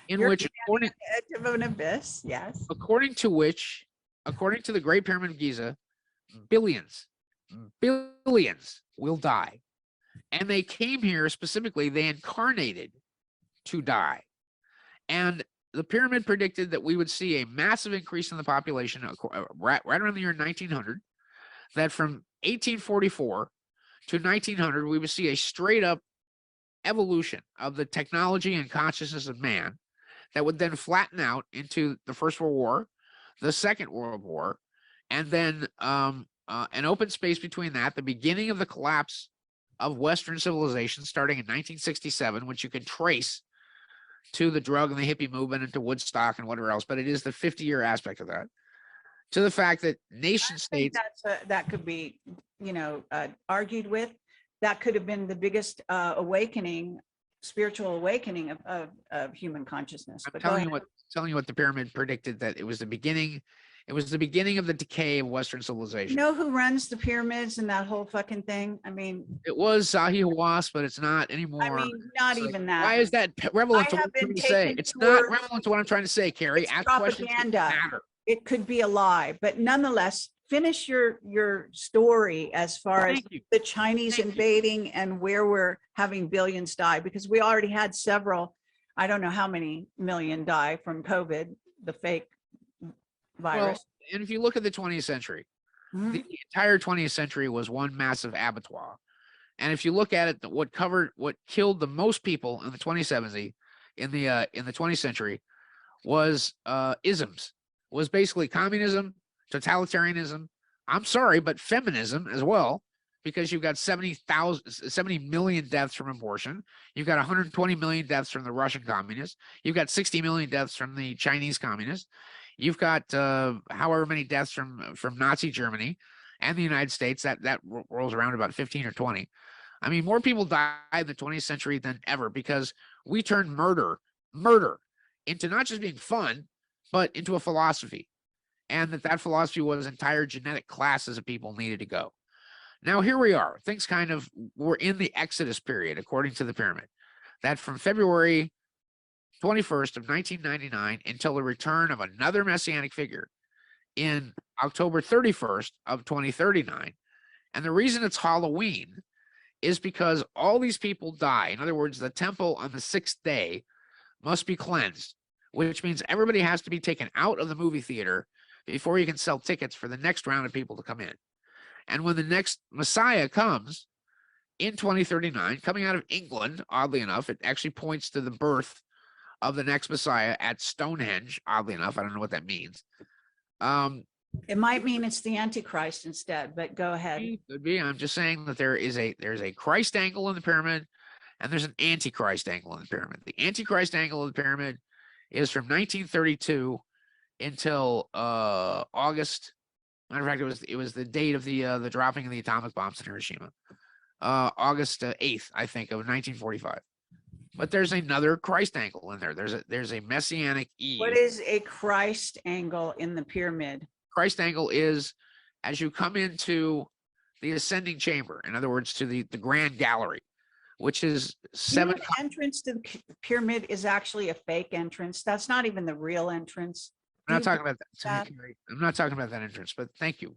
in which, according at the edge of an abyss, yes. According to the Great Pyramid of Giza, billions will die, and they came here specifically. They incarnated to die, and the pyramid predicted that we would see a massive increase in the population right around the year 1900. That from 1844 to 1900, we would see a straight up evolution of the technology and consciousness of man that would then flatten out into the First World War, the Second World War, and then an open space between that, the beginning of the collapse of Western civilization starting in 1967, which you can trace to the drug and the hippie movement and to Woodstock and whatever else, but it is the 50-year aspect of that, to the fact that nation states. That could be, argued with. That could have been the biggest awakening, spiritual awakening of human consciousness. I'm telling you what the pyramid predicted, that it was the beginning. It was the beginning of the decay of Western civilization. You know who runs the pyramids and that whole fucking thing? I mean, it was Zahi Hawass, but it's not anymore. I mean, not even that. Why is that relevant to what I'm trying to say? It's not relevant to what I'm trying to say, Carrie. It's propaganda. It could be a lie, but nonetheless, finish your story as far as the Chinese invading and where we're having billions die, because we already had several, I don't know how many million die from COVID, the fake virus. Well, and if you look at the 20th century, the entire 20th century was one massive abattoir. And if you look at it, what killed the most people in the 2070 in the 20th century was isms, was basically communism, totalitarianism. I'm sorry, but feminism as well, because you've got 70 million deaths from abortion. You've got 120 million deaths from the Russian communists. You've got 60 million deaths from the Chinese communists. You've got however many deaths from Nazi Germany and the United States. That rolls around about 15 or 20. I mean, more people died in the 20th century than ever because we turned murder into not just being fun, but into a philosophy. And that philosophy was entire genetic classes of people needed to go. Now, here we are. Things we're in the Exodus period, according to the pyramid, that from February 21st of 1999 until the return of another messianic figure in October 31st of 2039. And the reason it's Halloween is because all these people die. In other words, the temple on the 6th day must be cleansed, which means everybody has to be taken out of the movie theater before you can sell tickets for the next round of people to come in. And when the next Messiah comes in 2039, coming out of England, oddly enough, it actually points to the birth of the next Messiah at Stonehenge, oddly enough. I don't know what that means. It might mean it's the Antichrist instead, but go ahead. It could be. I'm just saying that there's a Christ angle in the pyramid, and there's an Antichrist angle in the pyramid. The Antichrist angle of the pyramid is from 1932 until August. Matter of fact, it was the date of the dropping of the atomic bombs in Hiroshima, August 8th, I think, of 1945. But there's another Christ angle in there. There's a messianic Eve. What is a Christ angle in the pyramid? Christ angle is as you come into the ascending chamber. In other words, to the grand gallery, which is seven. The entrance to the pyramid is actually a fake entrance. That's not even the real entrance. I'm not talking about that. I'm not talking about that entrance, but thank you.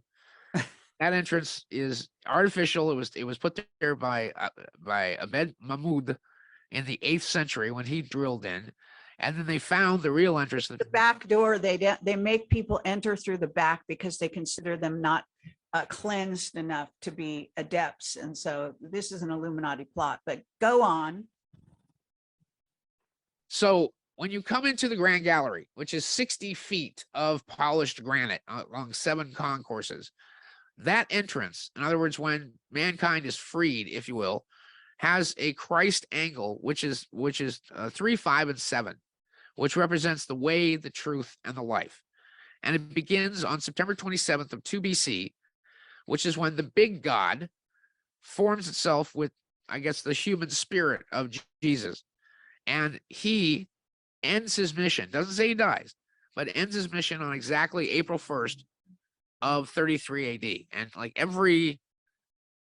That entrance is artificial. It was put there by Abed Mahmoud in the 8th century when he drilled in, And then they found the real entrance. The back door, they make people enter through the back because they consider them not cleansed enough to be adepts. And so this is an Illuminati plot, but go on. So when you come into the Grand Gallery, which is 60 feet of polished granite along 7 concourses, that entrance, in other words, when mankind is freed, if you will, has a Christ angle, which is 3, 5, and 7, which represents the way, the truth, and the life. And it begins on September 27th of 2 BC, which is when the big God forms itself with, I guess, the human spirit of Jesus. And he ends his mission, doesn't say he dies, but ends his mission on exactly April 1st of 33 AD. And like every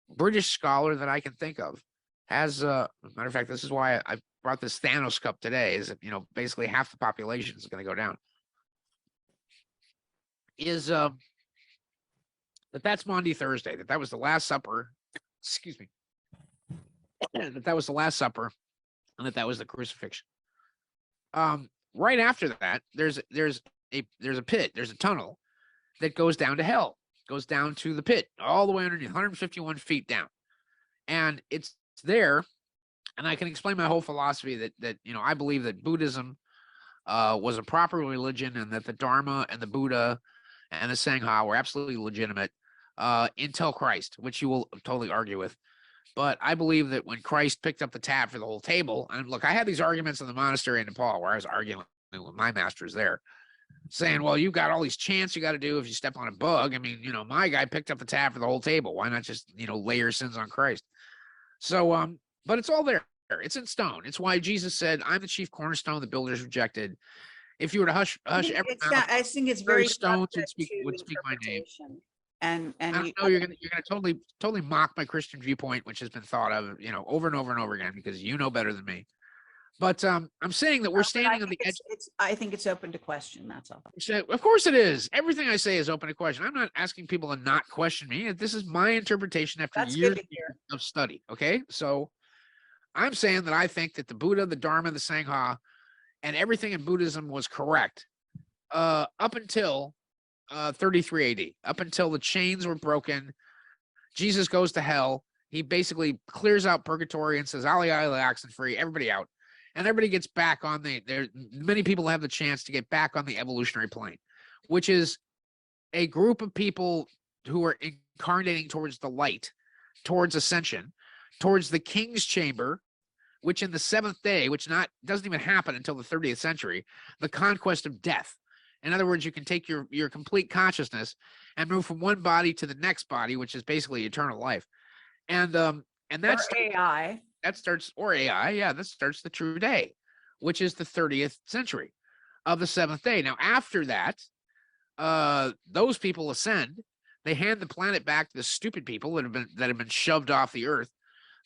British scholar that I can think of has, matter of fact, this is why I brought this Thanos cup today, is that, you know, basically half the population is going to go down, is that's Maundy Thursday, that was the Last Supper, excuse me, that was the Last Supper, and that was the crucifixion. Right after that, there's a pit, there's a tunnel that goes down to hell, goes down to the pit, all the way underneath, 151 feet down. And it's there, and I can explain my whole philosophy that you know, I believe that Buddhism was a proper religion, and that the Dharma and the Buddha and the Sangha were absolutely legitimate until Christ, which you will totally argue with. But I believe that when Christ picked up the tab for the whole table, and look, I had these arguments in the monastery in Nepal where I was arguing with my masters there, saying, well, you've got all these chants you got to do if you step on a bug. I mean, you know, my guy picked up the tab for the whole table. Why not just, you know, lay your sins on Christ? So, but it's all there. It's in stone. It's why Jesus said, I'm the chief cornerstone the builders rejected. If you were to hush every mouth, I think it's very stones would speak my name. And I don't know, you're gonna totally mock my Christian viewpoint, which has been thought of, you know, over and over and over again, because you know better than me. But I'm saying that we're standing on the edge. I think it's open to question. That's all. Of course it is. Everything I say is open to question. I'm not asking people to not question me. This is my interpretation after years of study. Okay, so I'm saying that I think that the Buddha, the Dharma, the Sangha, and everything in Buddhism was correct up until 33 AD, up until the chains were broken. Jesus goes to hell. He basically clears out purgatory and says, Ali, and free, everybody out. And everybody gets back on many people have the chance to get back on the evolutionary plane, which is a group of people who are incarnating towards the light, towards ascension, towards the king's chamber, which in the 7th day, which doesn't even happen until the 30th century, the conquest of death. In other words, you can take your complete consciousness and move from one body to the next body, which is basically eternal life. And that's AI. That starts the true day, which is the 30th century of the 7th day. Now, after that, those people ascend. They hand the planet back to the stupid people that have been shoved off the earth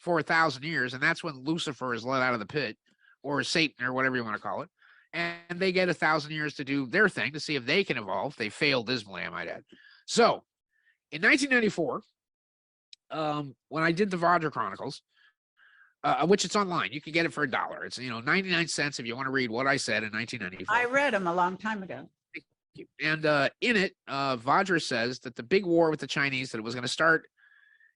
for 1,000 years, and that's when Lucifer is let out of the pit, or Satan, or whatever you want to call it. And they get 1,000 years to do their thing, to see if they can evolve. They failed dismally, I might add. So, in 1994, when I did the Vajra Chronicles, which it's online, you can get it for $1. It's 99 cents if you want to read what I said in 1994. I read them a long time ago. Thank you. And in it, Vajra says that the big war with the Chinese, that it was going to start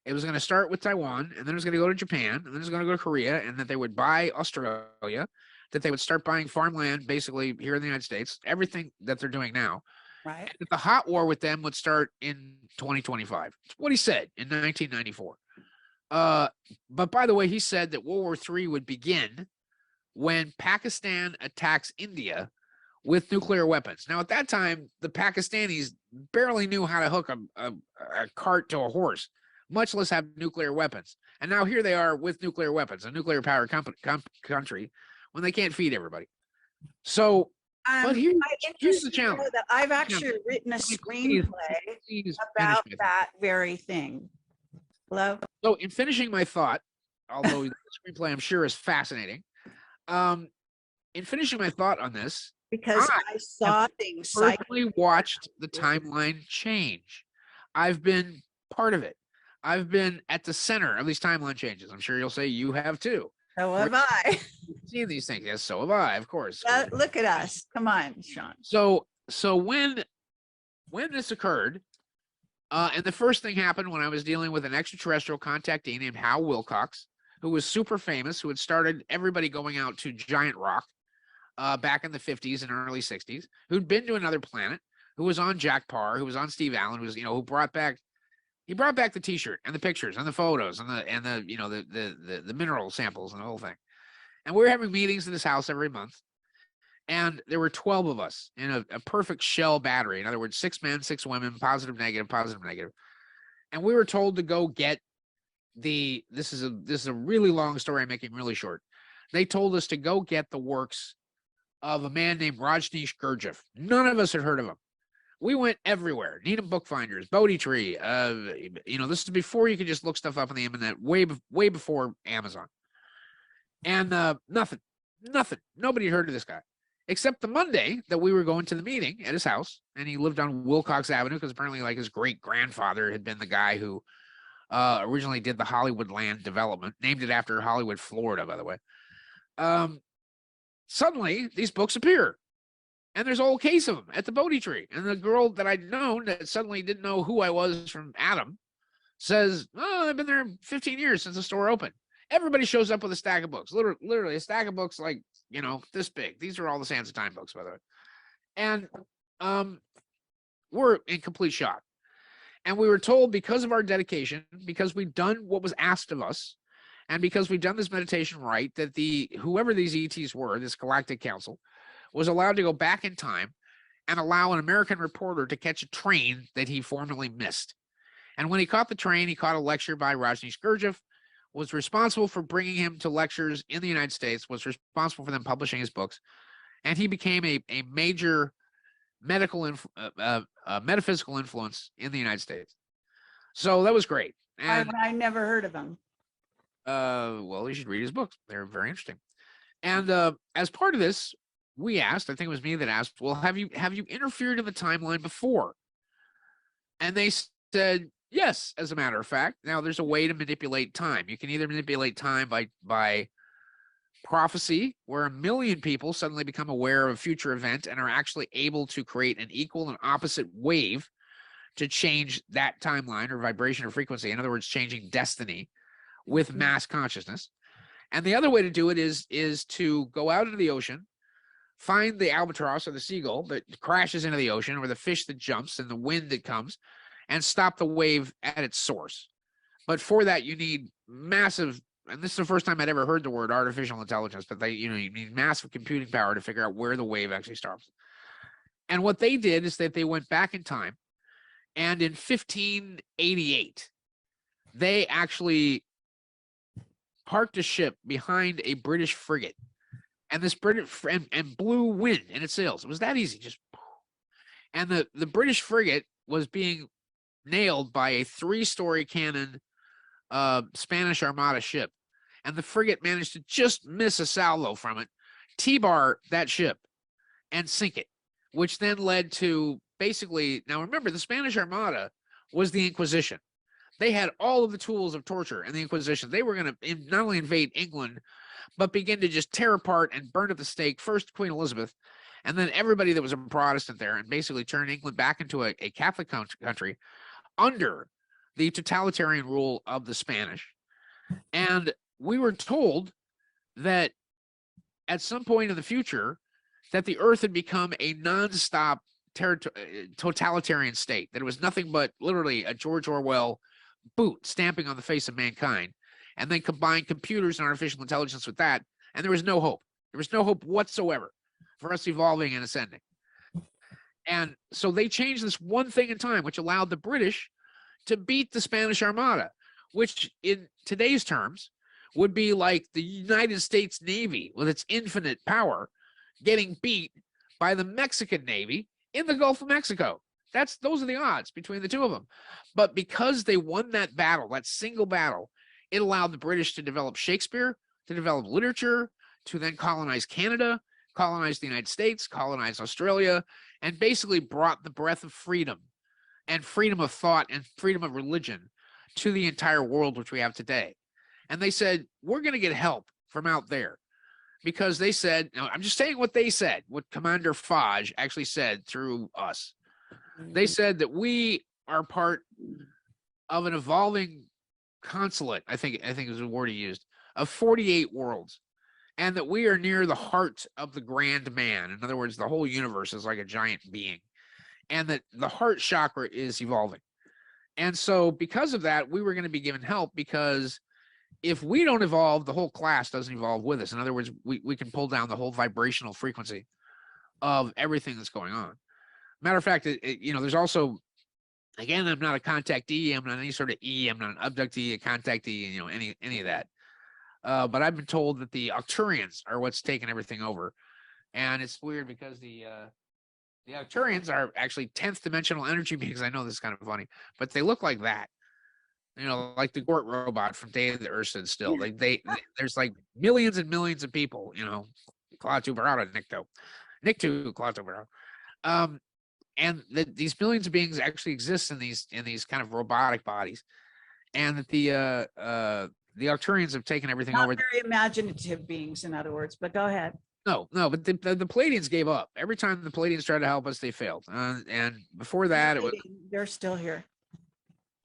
with Taiwan, and then it was going to go to Japan, and then it was going to go to Korea, and that they would buy Australia, that they would start buying farmland basically here in the United States, everything that they're doing now. Right. And that the hot war with them would start in 2025. It's what he said in 1994. But by the way, he said that World War III would begin when Pakistan attacks India with nuclear weapons. Now, at that time, the Pakistanis barely knew how to hook a cart to a horse, much less have nuclear weapons. And now here they are with nuclear weapons, a nuclear power country, when they can't feed everybody. So, but here's the challenge. That I've actually written a screenplay about that very thing. Hello? So in finishing my thought, although the screenplay I'm sure is fascinating, in finishing my thought on this, because I saw things. Personally watched the timeline change. I've been part of it. I've been at the center of these timeline changes. I'm sure you'll say you have too. So have I. seen these things. Yes, so have I, of course. Look at us. Come on, Sean. So when this occurred, and the first thing happened when I was dealing with an extraterrestrial contactee named Hal Wilcox, who was super famous, who had started everybody going out to Giant Rock back in the 50s and early 60s, who'd been to another planet, who was on Jack Parr, who was on Steve Allen, who was, who brought back the T-shirt and the pictures and the photos and the mineral samples and the whole thing. And we were having meetings in his house every month. And there were 12 of us in a perfect shell battery. In other words, 6 men, 6 women, positive, negative, positive, negative. And we were told to go get this is a really long story I'm making really short. They told us to go get the works of a man named Rajneesh Gurdjieff. None of us had heard of him. We went everywhere. Needham Bookfinders, Bodhi Tree. This is before you could just look stuff up on the internet, way before Amazon. And nothing. Nobody had heard of this guy. Except the Monday that we were going to the meeting at his house, and he lived on Wilcox Avenue because apparently like his great grandfather had been the guy who originally did the Hollywood land development, named it after Hollywood, Florida, by the way. Suddenly these books appear, and there's a whole case of them at the Bodhi Tree. And the girl that I'd known that suddenly didn't know who I was from Adam says, "Oh, I've been there 15 years since the store opened." Everybody shows up with a stack of books, literally a stack of books like, this big. These are all the Sands of Time books, by the way. And we're in complete shock. And we were told, because of our dedication, because we'd done what was asked of us, and because we'd done this meditation right, that whoever these ETs were, this Galactic Council, was allowed to go back in time and allow an American reporter to catch a train that he formerly missed. And when he caught the train, he caught a lecture by Rajneesh Gurdjieff, was responsible for bringing him to lectures in the United States, was responsible for them publishing his books, and he became a major metaphysical influence in the United States. So that was great. And I never heard of him. well, you should read his books. They're very interesting. And as part of this, we asked, I think it was me that asked, well, have you interfered in the timeline before? And they said, yes, as a matter of fact. Now, there's a way to manipulate time. You can either manipulate time by prophecy, where 1 million people suddenly become aware of a future event and are actually able to create an equal and opposite wave to change that timeline or vibration or frequency. In other words, changing destiny with mass consciousness. And the other way to do it is to go out into the ocean, find the albatross or the seagull that crashes into the ocean, or the fish that jumps and the wind that comes, and stop the wave at its source. But for that, you need massive, and this is the first time I'd ever heard the word artificial intelligence, but you need massive computing power to figure out where the wave actually starts. And what they did is that they went back in time, and in 1588, they actually parked a ship behind a British frigate, and this British and blew wind in its sails. It was that easy, just. And the British frigate was being nailed by a 3-story cannon Spanish Armada ship, and the frigate managed to just miss a salvo from it, T-bar that ship, and sink it, which then led to basically, now remember, the Spanish Armada was the Inquisition. They had all of the tools of torture in the Inquisition. They were going to not only invade England, but begin to just tear apart and burn at the stake, first Queen Elizabeth, and then everybody that was a Protestant there, and basically turn England back into a Catholic country under the totalitarian rule of the Spanish. And we were told that at some point in the future, that the earth had become a nonstop totalitarian state, that it was nothing but literally a George Orwell boot stamping on the face of mankind, and then combine computers and artificial intelligence with that, and there was no hope. There was no hope whatsoever for us evolving and ascending. And so they changed this one thing in time, which allowed the British to beat the Spanish Armada, which in today's terms would be like the United States Navy with its infinite power getting beat by the Mexican Navy in the Gulf of Mexico. Those are the odds between the two of them. But because they won that battle, that single battle, it allowed the British to develop Shakespeare, to develop literature, to then colonize Canada, colonize the United States, colonize Australia, and basically brought the breath of freedom and freedom of thought and freedom of religion to the entire world, which we have today. And they said, we're going to get help from out there. because they said, no, I'm just saying what they said, what Commander Fudge actually said through us. They said that we are part of an evolving consulate, I think is the word he used, of 48 worlds, and that we are near the heart of the grand man. In other words, the whole universe is like a giant being, and that the heart chakra is evolving. And so because of that, we were going to be given help, because if we don't evolve, the whole class doesn't evolve with us. In other words, we can pull down the whole vibrational frequency of everything that's going on. Matter of fact, there's also, again, I'm not a contactee, I'm not any sort of E, I'm not an abductee, a contactee, any of that. But I've been told that the Arcturians are what's taking everything over. And it's weird because the Arcturians are actually 10th dimensional energy beings. I know this is kind of funny, but they look like that. Like the Gort robot from Day of the Earth Stood Still. There's like millions and millions of people, Klaatu Barada, Nikto, Klaatu Barada. And that these millions of beings actually exist in these kind of robotic bodies. And that the Arcturians have taken everything Not over. very imaginative beings, in other words, but go ahead. No, but the Palladians gave up. Every time the Palladians tried to help us, they failed. And before that, They're still here.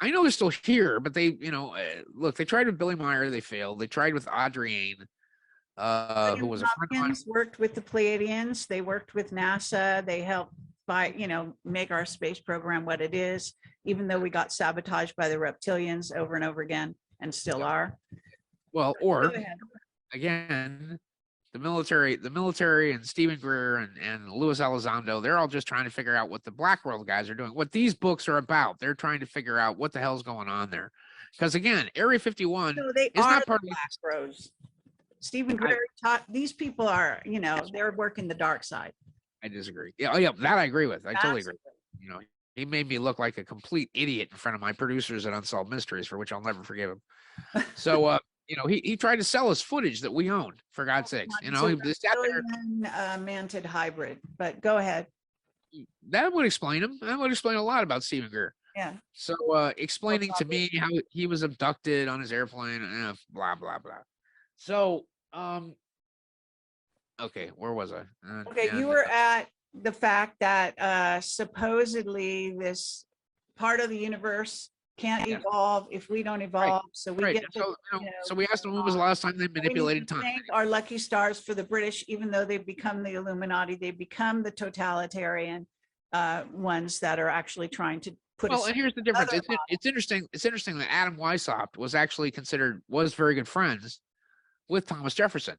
I know they're still here, but they, look, they tried with Billy Meyer, they failed. They tried with Adrienne, who was a friend of mine. Worked with the Pleiadians. They worked with NASA. They helped make our space program what it is, even though we got sabotaged by the reptilians over and over again, and still are. Well, or again, the military and Stephen Greer and Louis Elizondo, they're all just trying to figure out what the Black World guys are doing, what these books are about. They're trying to figure out what the hell's going on there. Because again, Area 51 is not part of the Black Rose. Stephen Greer taught these people are, they're working the dark side. I disagree. Yeah, that I agree with. I totally agree. He made me look like a complete idiot in front of my producers at Unsolved Mysteries, for which I'll never forgive him. So, he tried to sell us footage that we owned, for God's sakes. He sat there. Manted hybrid, but go ahead. That would explain him. That would explain a lot about Stephen Greer. Yeah. So, explaining to me how he was abducted on his airplane, blah, blah, blah. So, okay, where was I? Okay, you were at the fact that supposedly this part of the universe can't evolve if we don't evolve. Right. So we get to, so we asked them when was the last time they manipulated time. Thank our lucky stars for the British, even though they've become the Illuminati, they've become the totalitarian ones that are actually trying to put. Well, and here's the difference. It's interesting. It's interesting that Adam Weishaupt was actually was very good friends with Thomas Jefferson,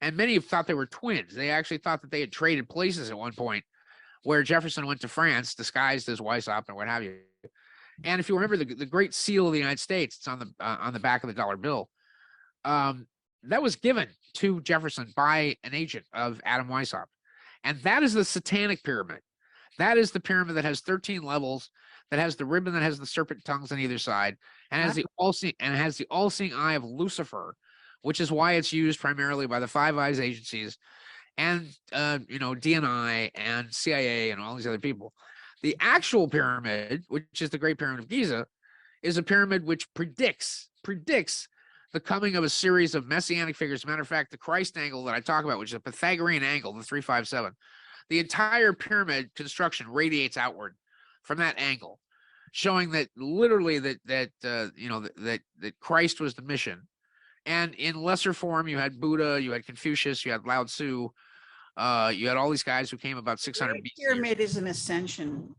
and many have thought they were twins. They actually thought that they had traded places at one point, where Jefferson went to France disguised as Weishaupt or what have you. And if you remember the Great Seal of the United States, it's on the back of the dollar bill. That was given to Jefferson by an agent of Adam Weishaupt, and that is the Satanic Pyramid. That is the pyramid that has 13 levels, that has the ribbon that has the serpent tongues on either side, and has the all-seeing eye of Lucifer, which is why it's used primarily by the Five Eyes agencies and DNI and CIA and all these other people. The actual pyramid, which is the Great Pyramid of Giza, is a pyramid which predicts the coming of a series of messianic figures. As a matter of fact, the Christ angle that I talk about, which is a Pythagorean angle, the 357, the entire pyramid construction radiates outward from that angle, showing that literally that Christ was the mission. And in lesser form, you had Buddha, you had Confucius, you had Lao Tzu, you had all these guys who came about 600 BC. Pyramid is an ascension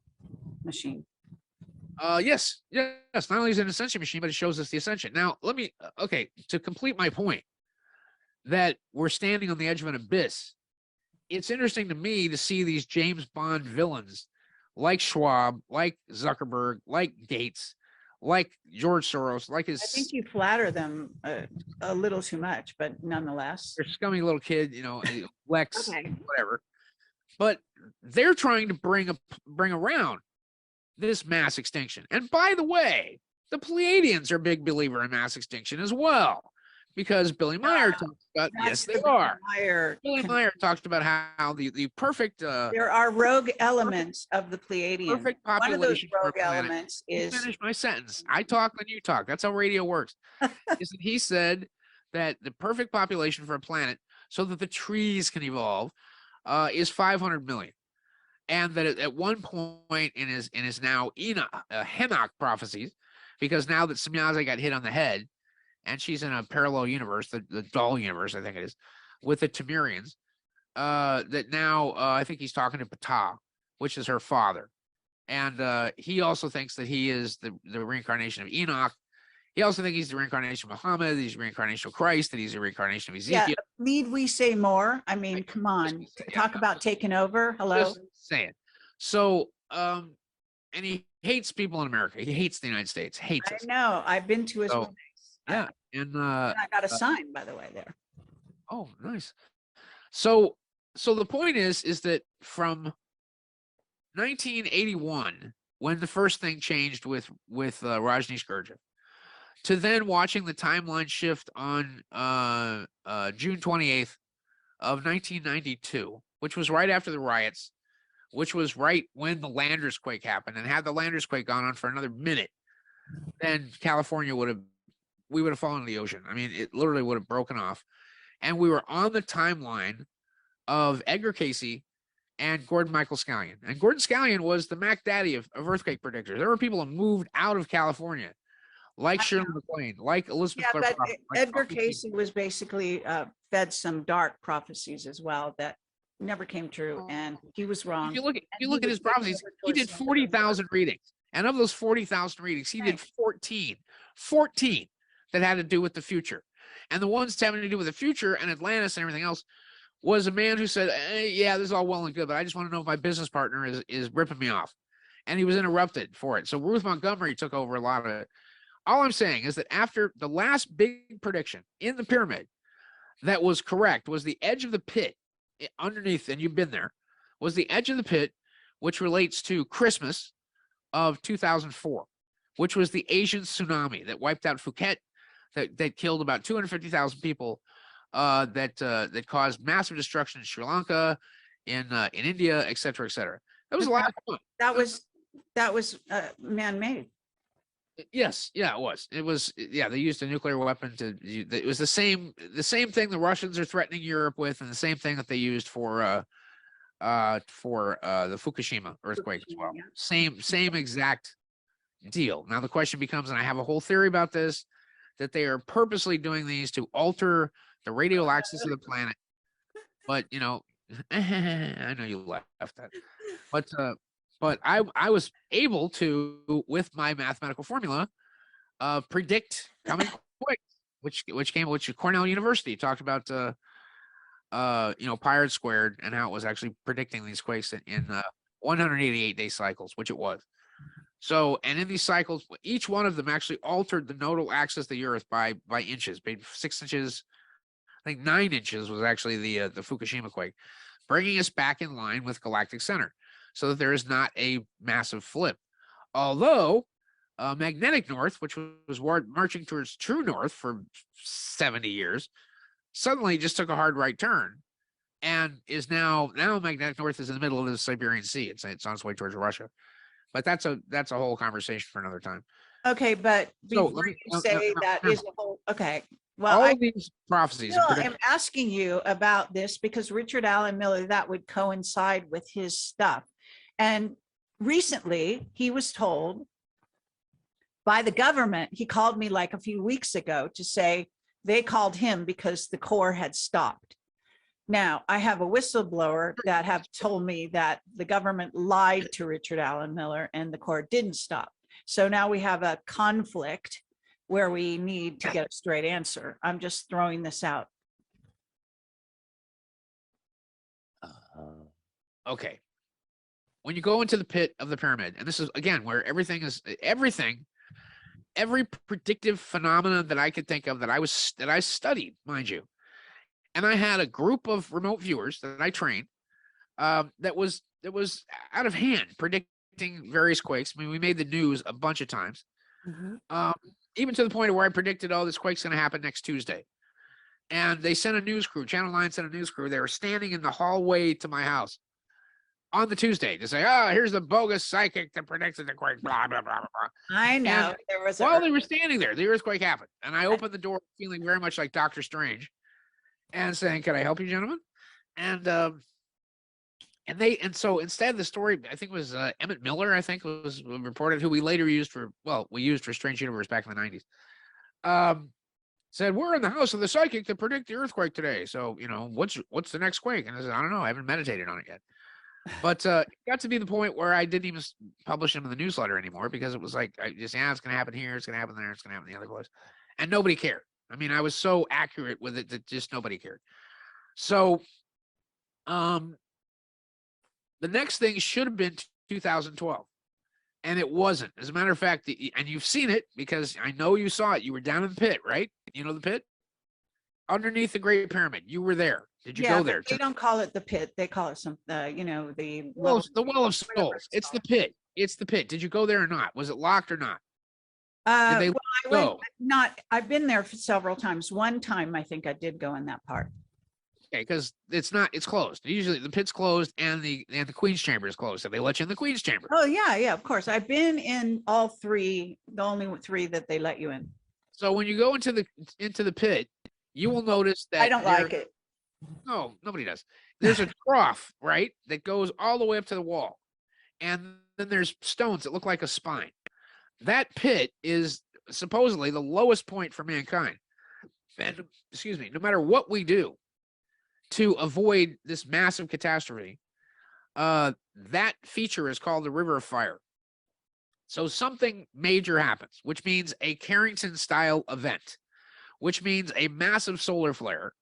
machine. Yes. Not only is it an ascension machine, but it shows us the ascension. Now, to complete my point that we're standing on the edge of an abyss, it's interesting to me to see these James Bond villains like Schwab, like Zuckerberg, like Gates, like George Soros, like his. I think you flatter them a little too much, but nonetheless. They're scummy little kid, Lex, whatever. But they're trying to bring around this mass extinction. And by the way, the Pleiadians are a big believer in mass extinction as well, because Billy Meyer talks about. Yes, they are. Billy Meyer talked about how the perfect. There are rogue elements of the Pleiadians. Perfect population. One of those rogue elements is. Finish my sentence. I talk when you talk. That's how radio works. He said that the perfect population for a planet so that the trees can evolve, is 500 million. And that at one point in his now Henoch prophecies, because now that Semyazi got hit on the head, and she's in a parallel universe, the doll universe, I think it is, with the Temerians, that now I think he's talking to Ptah, which is her father. And he also thinks that he is the reincarnation of Enoch. He also thinks he's the reincarnation of Muhammad, he's the reincarnation of Christ, that he's the reincarnation of Ezekiel. Yeah, need we say more? I mean, come on, talk about taking over. Hello. Just saying. So, and he hates people in America. He hates the United States. Hates us. I know. I've been to his weddings. Yeah, and I got a sign, by the way, there. Oh, nice. So the point is that from 1981, when the first thing changed with Rajneesh Gurjeev, to then watching the timeline shift on June 28th of 1992, which was right after the riots, which was right when the Landers quake happened. And had the Landers quake gone on for another minute, then California we would have fallen in the ocean. I mean, it literally would have broken off. And we were on the timeline of Edgar Cayce and Gordon Michael Scallion. And Gordon Scallion was the Mac Daddy of earthquake predictors. There were people who moved out of California, like Shirley MacLaine, like Elizabeth Yeah, Clare but Crawford, Edgar Cayce was basically fed some dark prophecies as well that never came true, and he was wrong. If you look at his prophecies, he did 40,000 readings. And of those 40,000 readings, he did 14 that had to do with the future. And the ones having to do with the future and Atlantis and everything else was a man who said, yeah, this is all well and good, but I just want to know if my business partner is ripping me off. And he was interrupted for it. So Ruth Montgomery took over a lot of it. All I'm saying is that after the last big prediction in the pyramid that was correct was the edge of the pit underneath, and you've been there, was the edge of the pit, which relates to Christmas of 2004, which was the Asian tsunami that wiped out Phuket, that killed about 250,000 people, that caused massive destruction in Sri Lanka, in India, et cetera, et cetera. That was a lot of fun. That was man-made. Yes, yeah, it was. Yeah, they used a nuclear weapon it was the same thing the Russians are threatening Europe with, and the same thing that they used for the Fukushima earthquake as well. Same exact deal. Now the question becomes, and I have a whole theory about this, that they are purposely doing these to alter the radial axis of the planet. But I know you laughed at that, but I was able to, with my mathematical formula, predict coming quakes, which Cornell University talked about, pi squared, and how it was actually predicting these quakes in 188-day cycles, which it was. So, and in these cycles, each one of them actually altered the nodal axis of the Earth by inches, maybe 6 inches. I think 9 inches was actually the Fukushima quake, bringing us back in line with galactic center, so that there is not a massive flip. Although magnetic north, which was marching towards true north for 70 years, suddenly just took a hard right turn, and is now magnetic north is in the middle of the Siberian Sea. It's on its way towards Russia. But that's a whole conversation for another time. Okay, but before you say that is a whole, okay. Well, all of these prophecies. I'm asking you about this because Richard Allen Miller, that would coincide with his stuff. And recently he was told by the government, he called me like a few weeks ago to say they called him because the core had stopped. Now, I have a whistleblower that have told me that the government lied to Richard Allen Miller and the core didn't stop. So now we have a conflict where we need to get a straight answer. I'm just throwing this out. Okay. When you go into the pit of the pyramid, and this is again where every predictive phenomenon that I could think of that I studied, mind you. And I had a group of remote viewers that I trained that was out of hand predicting various quakes. I mean, we made the news a bunch of times, even to the point of where I predicted, oh, this quake's going to happen next Tuesday. And they sent a news crew, Channel 9 sent a news crew. They were standing in the hallway to my house on the Tuesday to say, oh, here's the bogus psychic that predicted the quake, blah, blah, blah, blah. I know. While they were standing there, the earthquake happened. And I opened the door feeling very much like Dr. Strange. and saying, "Can I help you, gentlemen?" And so instead the story, I think it was Emmett Miller, I think was reported, who we later used for, well, we used for Strange Universe back in the 90s. Said, "We're in the house of the psychic to predict the earthquake today. So, what's the next quake?" And I said, "I don't know. I haven't meditated on it yet." But it got to be the point where I didn't even publish them in the newsletter anymore, because it was like, I just, it's going to happen here, it's going to happen there, it's going to happen the other place. And nobody cared. I mean, I was so accurate with it that just nobody cared. So the next thing should have been 2012. And it wasn't. As a matter of fact, and you've seen it because I know you saw it. You were down in the pit, right? You know the pit? Underneath the Great Pyramid. You were there. Did you go there? They don't call it the pit. They call it the Well, the Well of Souls. It's the pit. It's the pit. Did you go there or not? Was it locked or not? Did they well, I've been there for several times. One time, I think I did go in that part. Okay, because it's closed. Usually the pit's closed and the Queen's Chamber is closed. So they let you in the Queen's Chamber. Oh yeah, of course. I've been in all three, the only three that they let you in. So when you go into the pit, you will notice that I don't like it. No, nobody does. There's a trough, right, that goes all the way up to the wall. And then there's stones that look like a spine. That pit is supposedly the lowest point for mankind. And, excuse me, no matter what we do to avoid this massive catastrophe, that feature is called the River of Fire. So something major happens, which means a Carrington-style event, which means a massive solar flare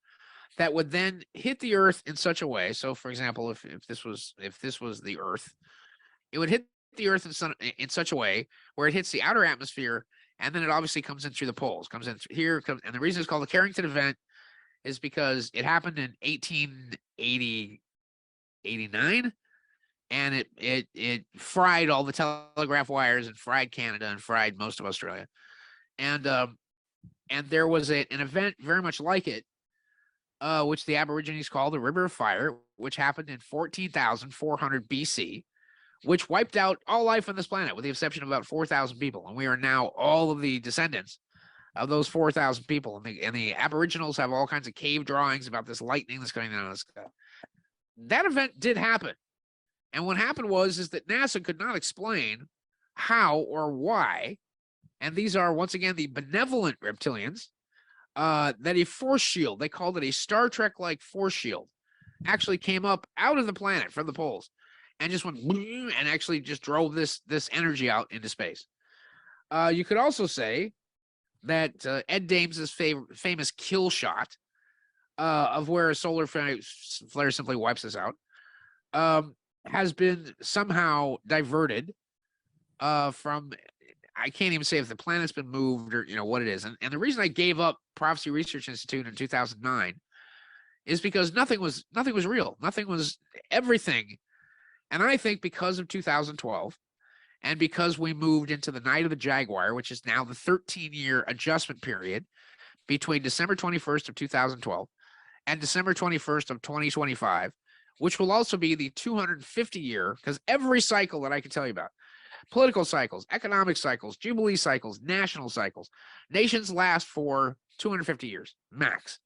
that would then hit the Earth in such a way. So, for example, if this was the Earth, it would hit the Earth in such a way where it hits the outer atmosphere, and then it obviously comes in through the poles, comes in here, and the reason it's called the Carrington event is because it happened in 1889, and it fried all the telegraph wires and fried Canada and fried most of Australia, and there was an event very much like it, which the Aborigines call the River of Fire, which happened in 14,400 BC, which wiped out all life on this planet with the exception of about 4,000 people, and we are now all of the descendants of those 4,000 people, and the Aboriginals have all kinds of cave drawings about this lightning that's going on. That event did happen, and what happened is that NASA could not explain how or why, and these are once again the benevolent reptilians, that a force shield, they called it a Star Trek-like force shield, actually came up out of the planet from the poles and just went and actually just drove this energy out into space. You could also say that Ed Dames's famous kill shot of where a solar flare simply wipes us out has been somehow diverted from, I can't even say if the planet's been moved or what it is. And the reason I gave up Prophecy Research Institute in 2009 is because nothing was real. Nothing was everything. And I think because of 2012, and because we moved into the Night of the Jaguar, which is now the 13-year adjustment period between December 21st of 2012 and December 21st of 2025, which will also be the 250-year, because every cycle that I can tell you about, political cycles, economic cycles, jubilee cycles, national cycles, nations last for 250 years max.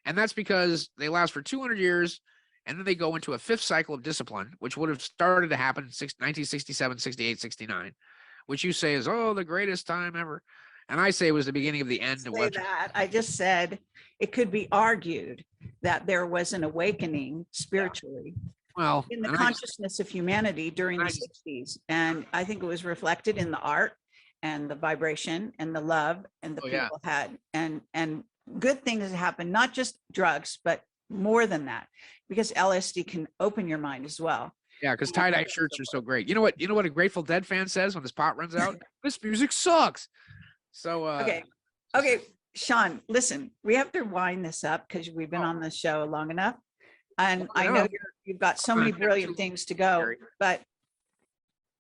And that's because they last for 200 years, and then they go into a fifth cycle of discipline, which would have started to happen in 1967, 68, 69, which you say is, the greatest time ever. And I say it was the beginning of the end of what that. I just said it could be argued that there was an awakening spiritually in the consciousness of humanity during the 60s. And I think it was reflected in the art and the vibration and the love and the people had, and good things happen, not just drugs, but more than that, because LSD can open your mind as well. Yeah, because tie-dye shirts are so great. You know what a Grateful Dead fan says when his pot runs out? This music sucks. So okay, Sean, listen, we have to wind this up because we've been on the show long enough, and I know you've got so many brilliant things to go, but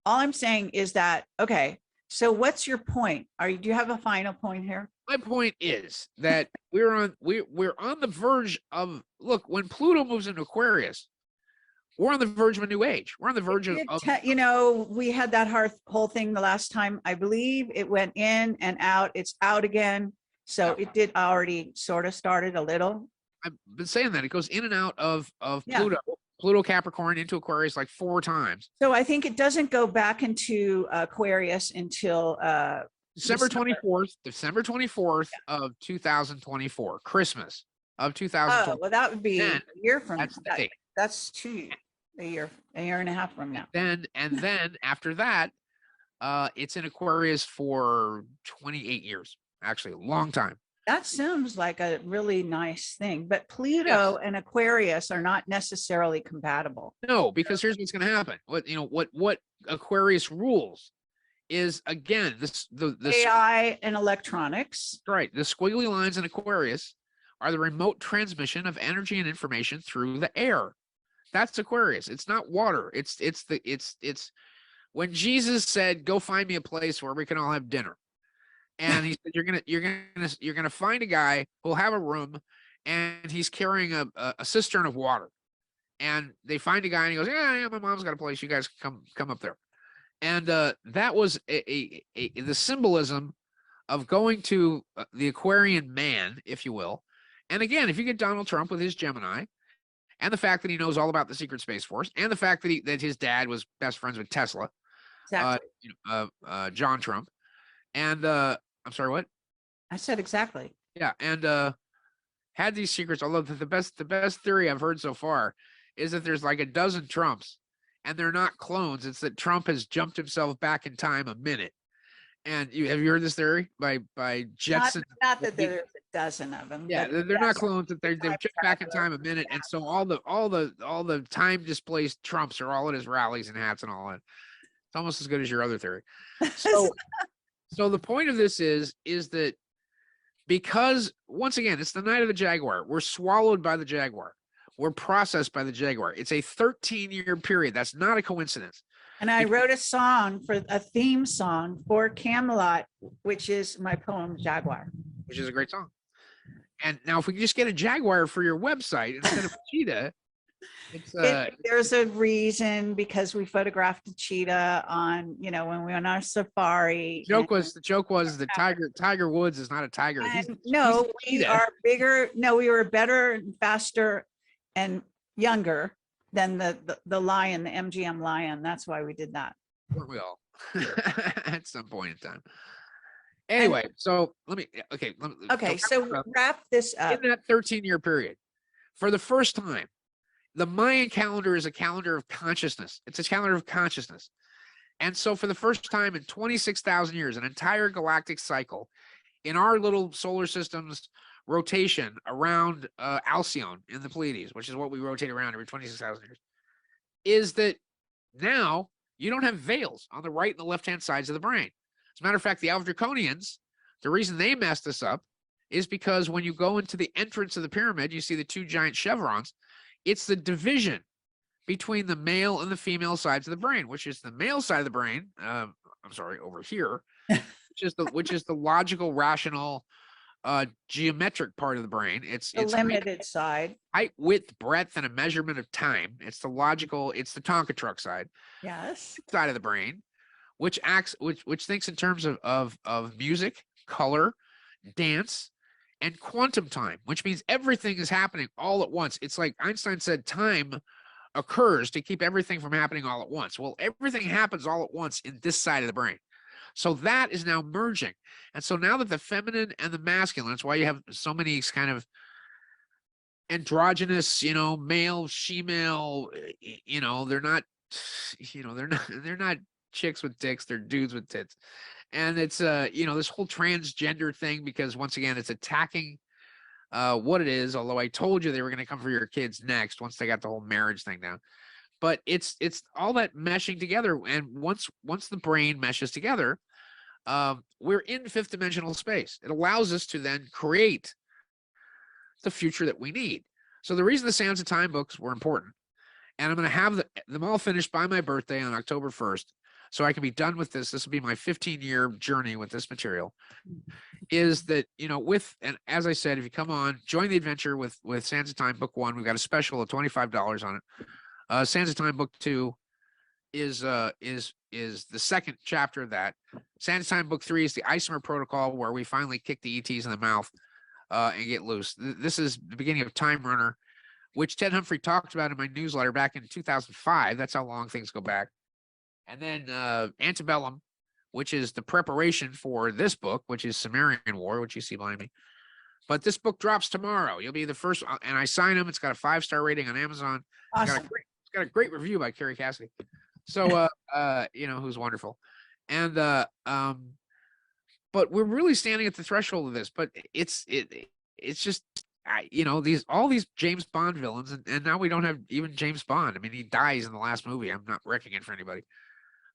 all I'm saying is that, okay, so what's your point? Do you have a final point here? My point is that we're on the verge of, look, when Pluto moves into Aquarius, we're on the verge of a new age. We're on the verge of we had that whole thing the last time. I believe it went in and out. It's out again. So it did already sort of started a little. I've been saying that it goes in and out of Yeah. Pluto Capricorn into Aquarius like 4 times. So I think it doesn't go back into Aquarius until December 24th of 2024, Christmas of Oh, 2020. well, that would be Then a year from that's the that. date. That's a year and a half from now. And then after that, it's in Aquarius for 28 years. Actually, a long time. That sounds like a really nice thing, but Pluto Yes. and Aquarius are not necessarily compatible. No, because here's what's going to happen. What Aquarius rules is, again, the AI and electronics. right. The squiggly lines in Aquarius are the remote transmission of energy and information through the air. That's Aquarius. It's not water. It's when Jesus said, "Go find me a place where we can all have dinner," and he said, "You're gonna find a guy who'll have a room, and he's carrying a cistern of water." And they find a guy, and he goes, "Yeah, my mom's got a place. You guys come up there." And that was the symbolism of going to the Aquarian man, if you will. And again, if you get Donald Trump with his Gemini, and the fact that he knows all about the secret space force, and the fact that his dad was best friends with Tesla, Exactly. John Trump, and I'm sorry, what? I said exactly. Yeah, and had these secrets. Although the best theory I've heard so far is that there's like a dozen Trumps, and they're not clones. It's that Trump has jumped himself back in time a minute. And have you heard this theory by Jetson? Not that there's a dozen of them. Yeah, they're not clones. That they've jumped back in time a minute, and so all the time displaced Trumps are all at his rallies and hats and all that. It's almost as good as your other theory. So, so the point of this is that because once again, it's the night of the Jaguar. We're swallowed by the Jaguar. We're processed by the Jaguar. It's a 13-year period. That's not a coincidence. And I wrote a theme song for Camelot, which is my poem Jaguar. Which is a great song. And now if we can just get a Jaguar for your website instead of a cheetah, there's a reason, because we photographed a cheetah on, when we went on our safari. The joke was that Tiger Woods is not a tiger. We are bigger. No, we were better and faster and younger than the lion, the MGM lion. That's why we did that. Weren't we all at some point in time? Anyway, so so wrap this up. In that 13-year period, for the first time, the Mayan calendar is a calendar of consciousness. It's a calendar of consciousness. And so for the first time in 26,000 years, an entire galactic cycle in our little solar system's rotation around Alcyone in the Pleiades, which is what we rotate around every 26,000 years, is that now you don't have veils on the right and the left-hand sides of the brain. As a matter of fact, the Alpha Draconians, the reason they messed us up is because when you go into the entrance of the pyramid, you see the 2 giant chevrons. It's the division between the male and the female sides of the brain, which is the male side of the brain. I'm sorry, over here, which is the logical, rational, geometric part of the brain. It's limited side. Height, width, breadth, and a measurement of time. It's the logical. It's the Tonka truck side. Yes. Side of the brain, which thinks in terms of music, color, dance, and quantum time, which means everything is happening all at once. It's like Einstein said, time occurs to keep everything from happening all at once. Well, everything happens all at once in this side of the brain. So that is now merging. And so now that the feminine and the masculine, that's why you have so many kind of androgynous, male, female, they're not chicks with dicks, they're dudes with tits. And it's this whole transgender thing, because once again, it's attacking what it is, although I told you they were going to come for your kids next once they got the whole marriage thing down. But it's all that meshing together. And once the brain meshes together, we're in fifth dimensional space. It allows us to then create the future that we need. So the reason the Sands of Time books were important, and I'm going to have them all finished by my birthday on October 1st, so I can be done with this. This will be my 15-year journey with this material, is that, and as I said, if you come on, join the adventure with Sands of Time Book 1, we've got a special of $25 on it. Sands of Time Book 2 is the second chapter of that. Sands of Time Book 3 is the Isomer Protocol, where we finally kick the ETs in the mouth. and get loose. This is the beginning of Time Runner, which Ted Humphrey talked about in my newsletter back in 2005. That's how long things go back. And then Antebellum, which is the preparation for this book, which is Summarian War, which you see behind me. But this book drops tomorrow. You'll be the first, and I sign them. It's got a 5-star rating on Amazon. Awesome. It's got a great review by Carrie Cassidy. So, who's wonderful. And, but we're really standing at the threshold of this. But it's just, all these James Bond villains, and now we don't have even James Bond. I mean, he dies in the last movie. I'm not wrecking it for anybody.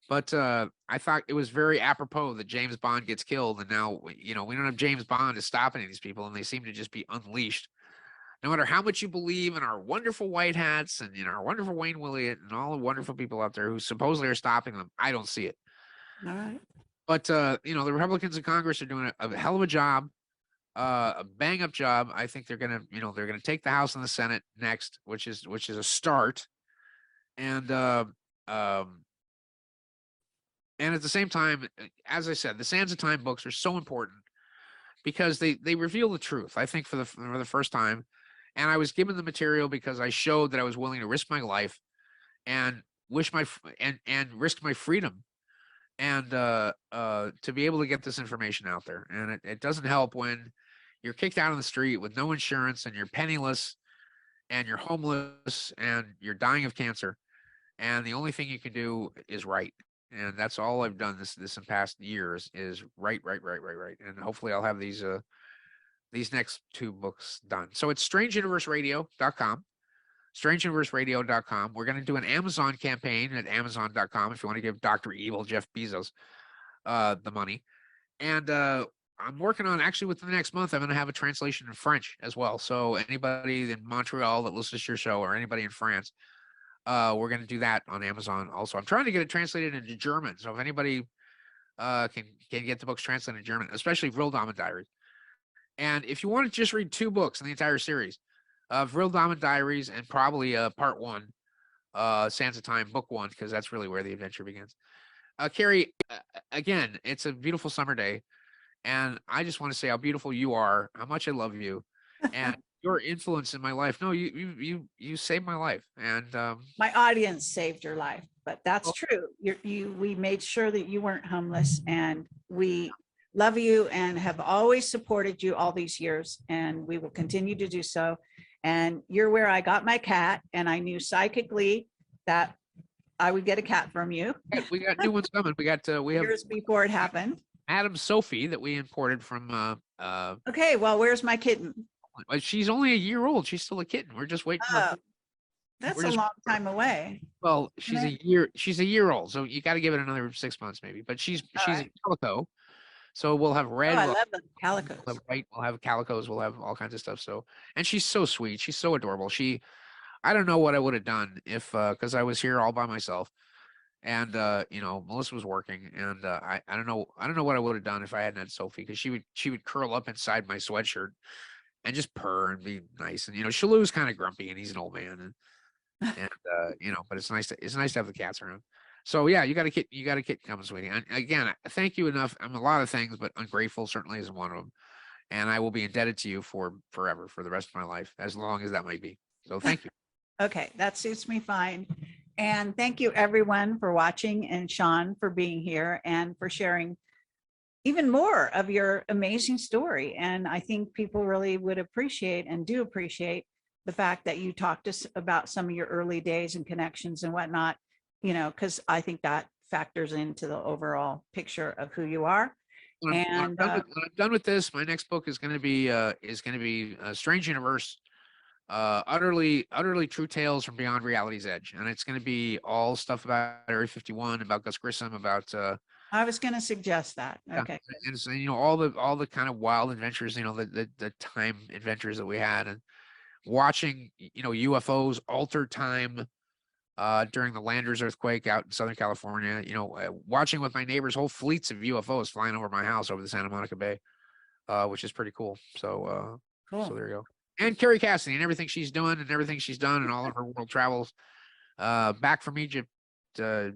But I thought it was very apropos that James Bond gets killed, and now we don't have James Bond to stop any of these people, and they seem to just be unleashed. No matter how much you believe in our wonderful white hats and our wonderful Wayne Willett and all the wonderful people out there who supposedly are stopping them, I don't see it. All right. But the Republicans in Congress are doing a hell of a job, a bang up job. I think they're gonna take the House and the Senate next, which is a start, and at the same time, as I said, the Sands of Time books are so important because they reveal the truth, I think, for the first time. And I was given the material because I showed that I was willing to risk my life and risk my freedom and to be able to get this information out there. And it doesn't help when you're kicked out on the street with no insurance and you're penniless and you're homeless and you're dying of cancer. And the only thing you can do is write. And that's all I've done this in past years is write. And hopefully I'll have these next 2 books done. So it's strangeuniverseradio.com, strangeuniverseradio.com. We're going to do an Amazon campaign at amazon.com if you want to give Dr. Evil, Jeff Bezos, the money. And I'm working on, actually within the next month, I'm going to have a translation in French as well. So anybody in Montreal that listens to your show or anybody in France, we're going to do that on Amazon also. I'm trying to get it translated into German. So if anybody can get the books translated in German, especially Vril Damen Diaries. And if you want to just read 2 books in the entire series, Vril Damen Diaries and probably part 1, Sands of Time, book 1, because that's really where the adventure begins. Carrie, again, it's a beautiful summer day. And I just want to say how beautiful you are, how much I love you, and your influence in my life. No, you saved my life, and My audience saved your life, but that's true. We made sure that you weren't homeless, and we love you and have always supported you all these years, and we will continue to do so. And you're where I got my cat, and I knew psychically that I would get a cat from you. We got new ones coming. We have years before it happened. Madam Sophie that we imported from. Okay, well, where's my kitten? She's only a year old. She's still a kitten. We're just waiting. That's a long time away. Well, she's a year old, so you got to give it another 6 months maybe. But she's a calico, so we'll have red. I love the calicos. We'll have white. We'll have calicos. We'll have all kinds of stuff. So, and she's so sweet. She's so adorable. I don't know what I would have done if because I was here all by myself. And Melissa was working, and I don't know what I would have done if I hadn't had Sophie, because she would curl up inside my sweatshirt and just purr and be nice. And Shaloo's kind of grumpy, and he's an old man, and but it's nice to have the cats around. So yeah, you got a kitten coming, sweetie. And again, thank you enough. I'm a lot of things, but ungrateful certainly isn't one of them. And I will be indebted to you for forever, for the rest of my life, as long as that might be. So thank you. Okay, that suits me fine. And thank you everyone for watching, and Sean for being here and for sharing even more of your amazing story. And I think people really would appreciate and do appreciate the fact that you talked to us about some of your early days and connections and whatnot, because I think that factors into the overall picture of who you are. When I'm done with this, my next book is going to be Strange Universe. Utterly true tales from beyond reality's edge, and it's going to be all stuff about Area 51, about Gus Grissom, about I was going to suggest that. Okay. And so, all the kind of wild adventures, the time adventures that we had, and watching UFOs alter time during the Landers earthquake out in Southern California, watching with my neighbors whole fleets of UFOs flying over my house over the Santa Monica Bay, which is pretty cool. So cool. So there you go. And Carrie Cassidy and everything she's doing and everything she's done and all of her world travels, back from Egypt,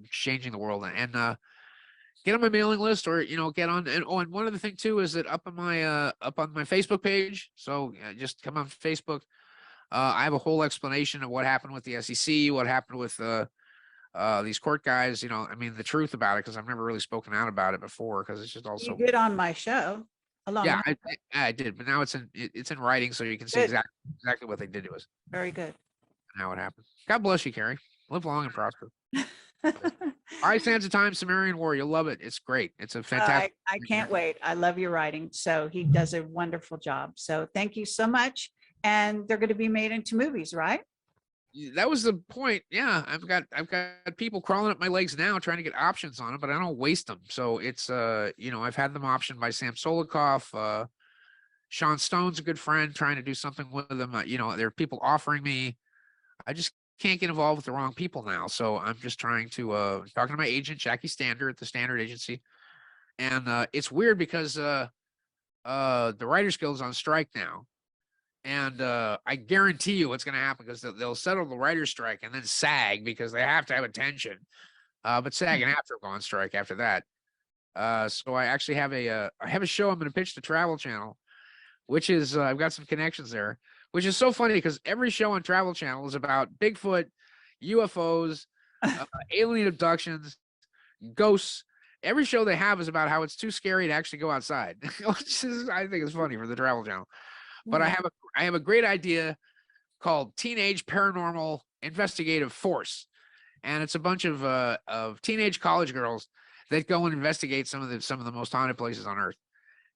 changing the world. And get on my mailing list, or get on. And oh, and one other thing too is that up on my Facebook page. So just come on Facebook. I have a whole explanation of what happened with the SEC, what happened with these court guys. I mean, the truth about it, because I've never really spoken out about it before, because it's just You also. did on my show. Yeah, I did, but now it's in writing, so you can see Good. exactly what they did to us Very good. and how it happened. God bless you, Carrie. Live long and prosper. I Sands of Time, Summarian War. You'll love it. It's great. It's a fantastic. I can't wait. I love your writing. So he does a wonderful job. So thank you so much. And they're going to be made into movies, right? That was the point. Yeah, I've got people crawling up my legs now trying to get options on it, but I don't waste them. So it's I've had them optioned by Sam Solokoff. Sean Stone's a good friend, trying to do something with them. There are people offering me. I just can't get involved with the wrong people now. So I'm just trying to talking to my agent, Jackie Stander at the Standard Agency. And it's weird because the Writers Guild is on strike now. And I guarantee you what's going to happen, because they'll settle the writer's strike and then SAG, because they have to have attention. But SAG and AFTRA go on strike after that. So I actually have a show I'm going to pitch to Travel Channel, which is I've got some connections there, which is so funny because every show on Travel Channel is about Bigfoot, UFOs, alien abductions, ghosts. Every show they have is about how it's too scary to actually go outside. Which is, I think it's funny for the Travel Channel. But I have a great idea called Teenage Paranormal Investigative Force, and it's a bunch of teenage college girls that go and investigate some of the most haunted places on Earth,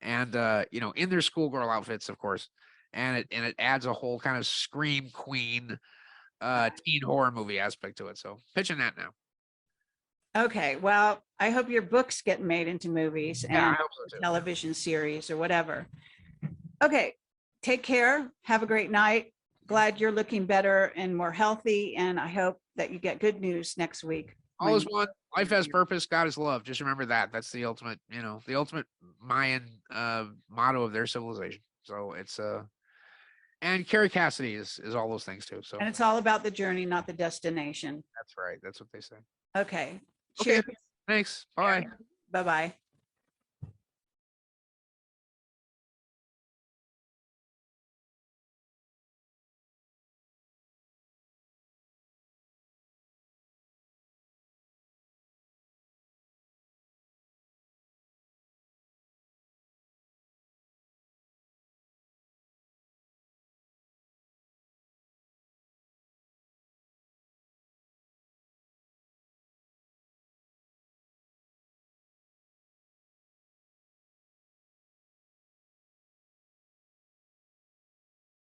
and in their schoolgirl outfits, of course, and it adds a whole kind of scream queen teen horror movie aspect to it. So pitching that now. Okay. Well, I hope your books get made into movies Yeah, I and hope so too. television series or whatever. Okay. Take care. Have a great night. Glad you're looking better and more healthy. And I hope that you get good news next week. All is one. Life has purpose. God is love. Just remember that. That's the ultimate, the ultimate Mayan motto of their civilization. So it's and Carrie Cassidy is all those things too. So And it's all about the journey, not the destination. that's right. That's what they say. Okay. Okay. Cheers. Thanks. Bye. Bye-bye.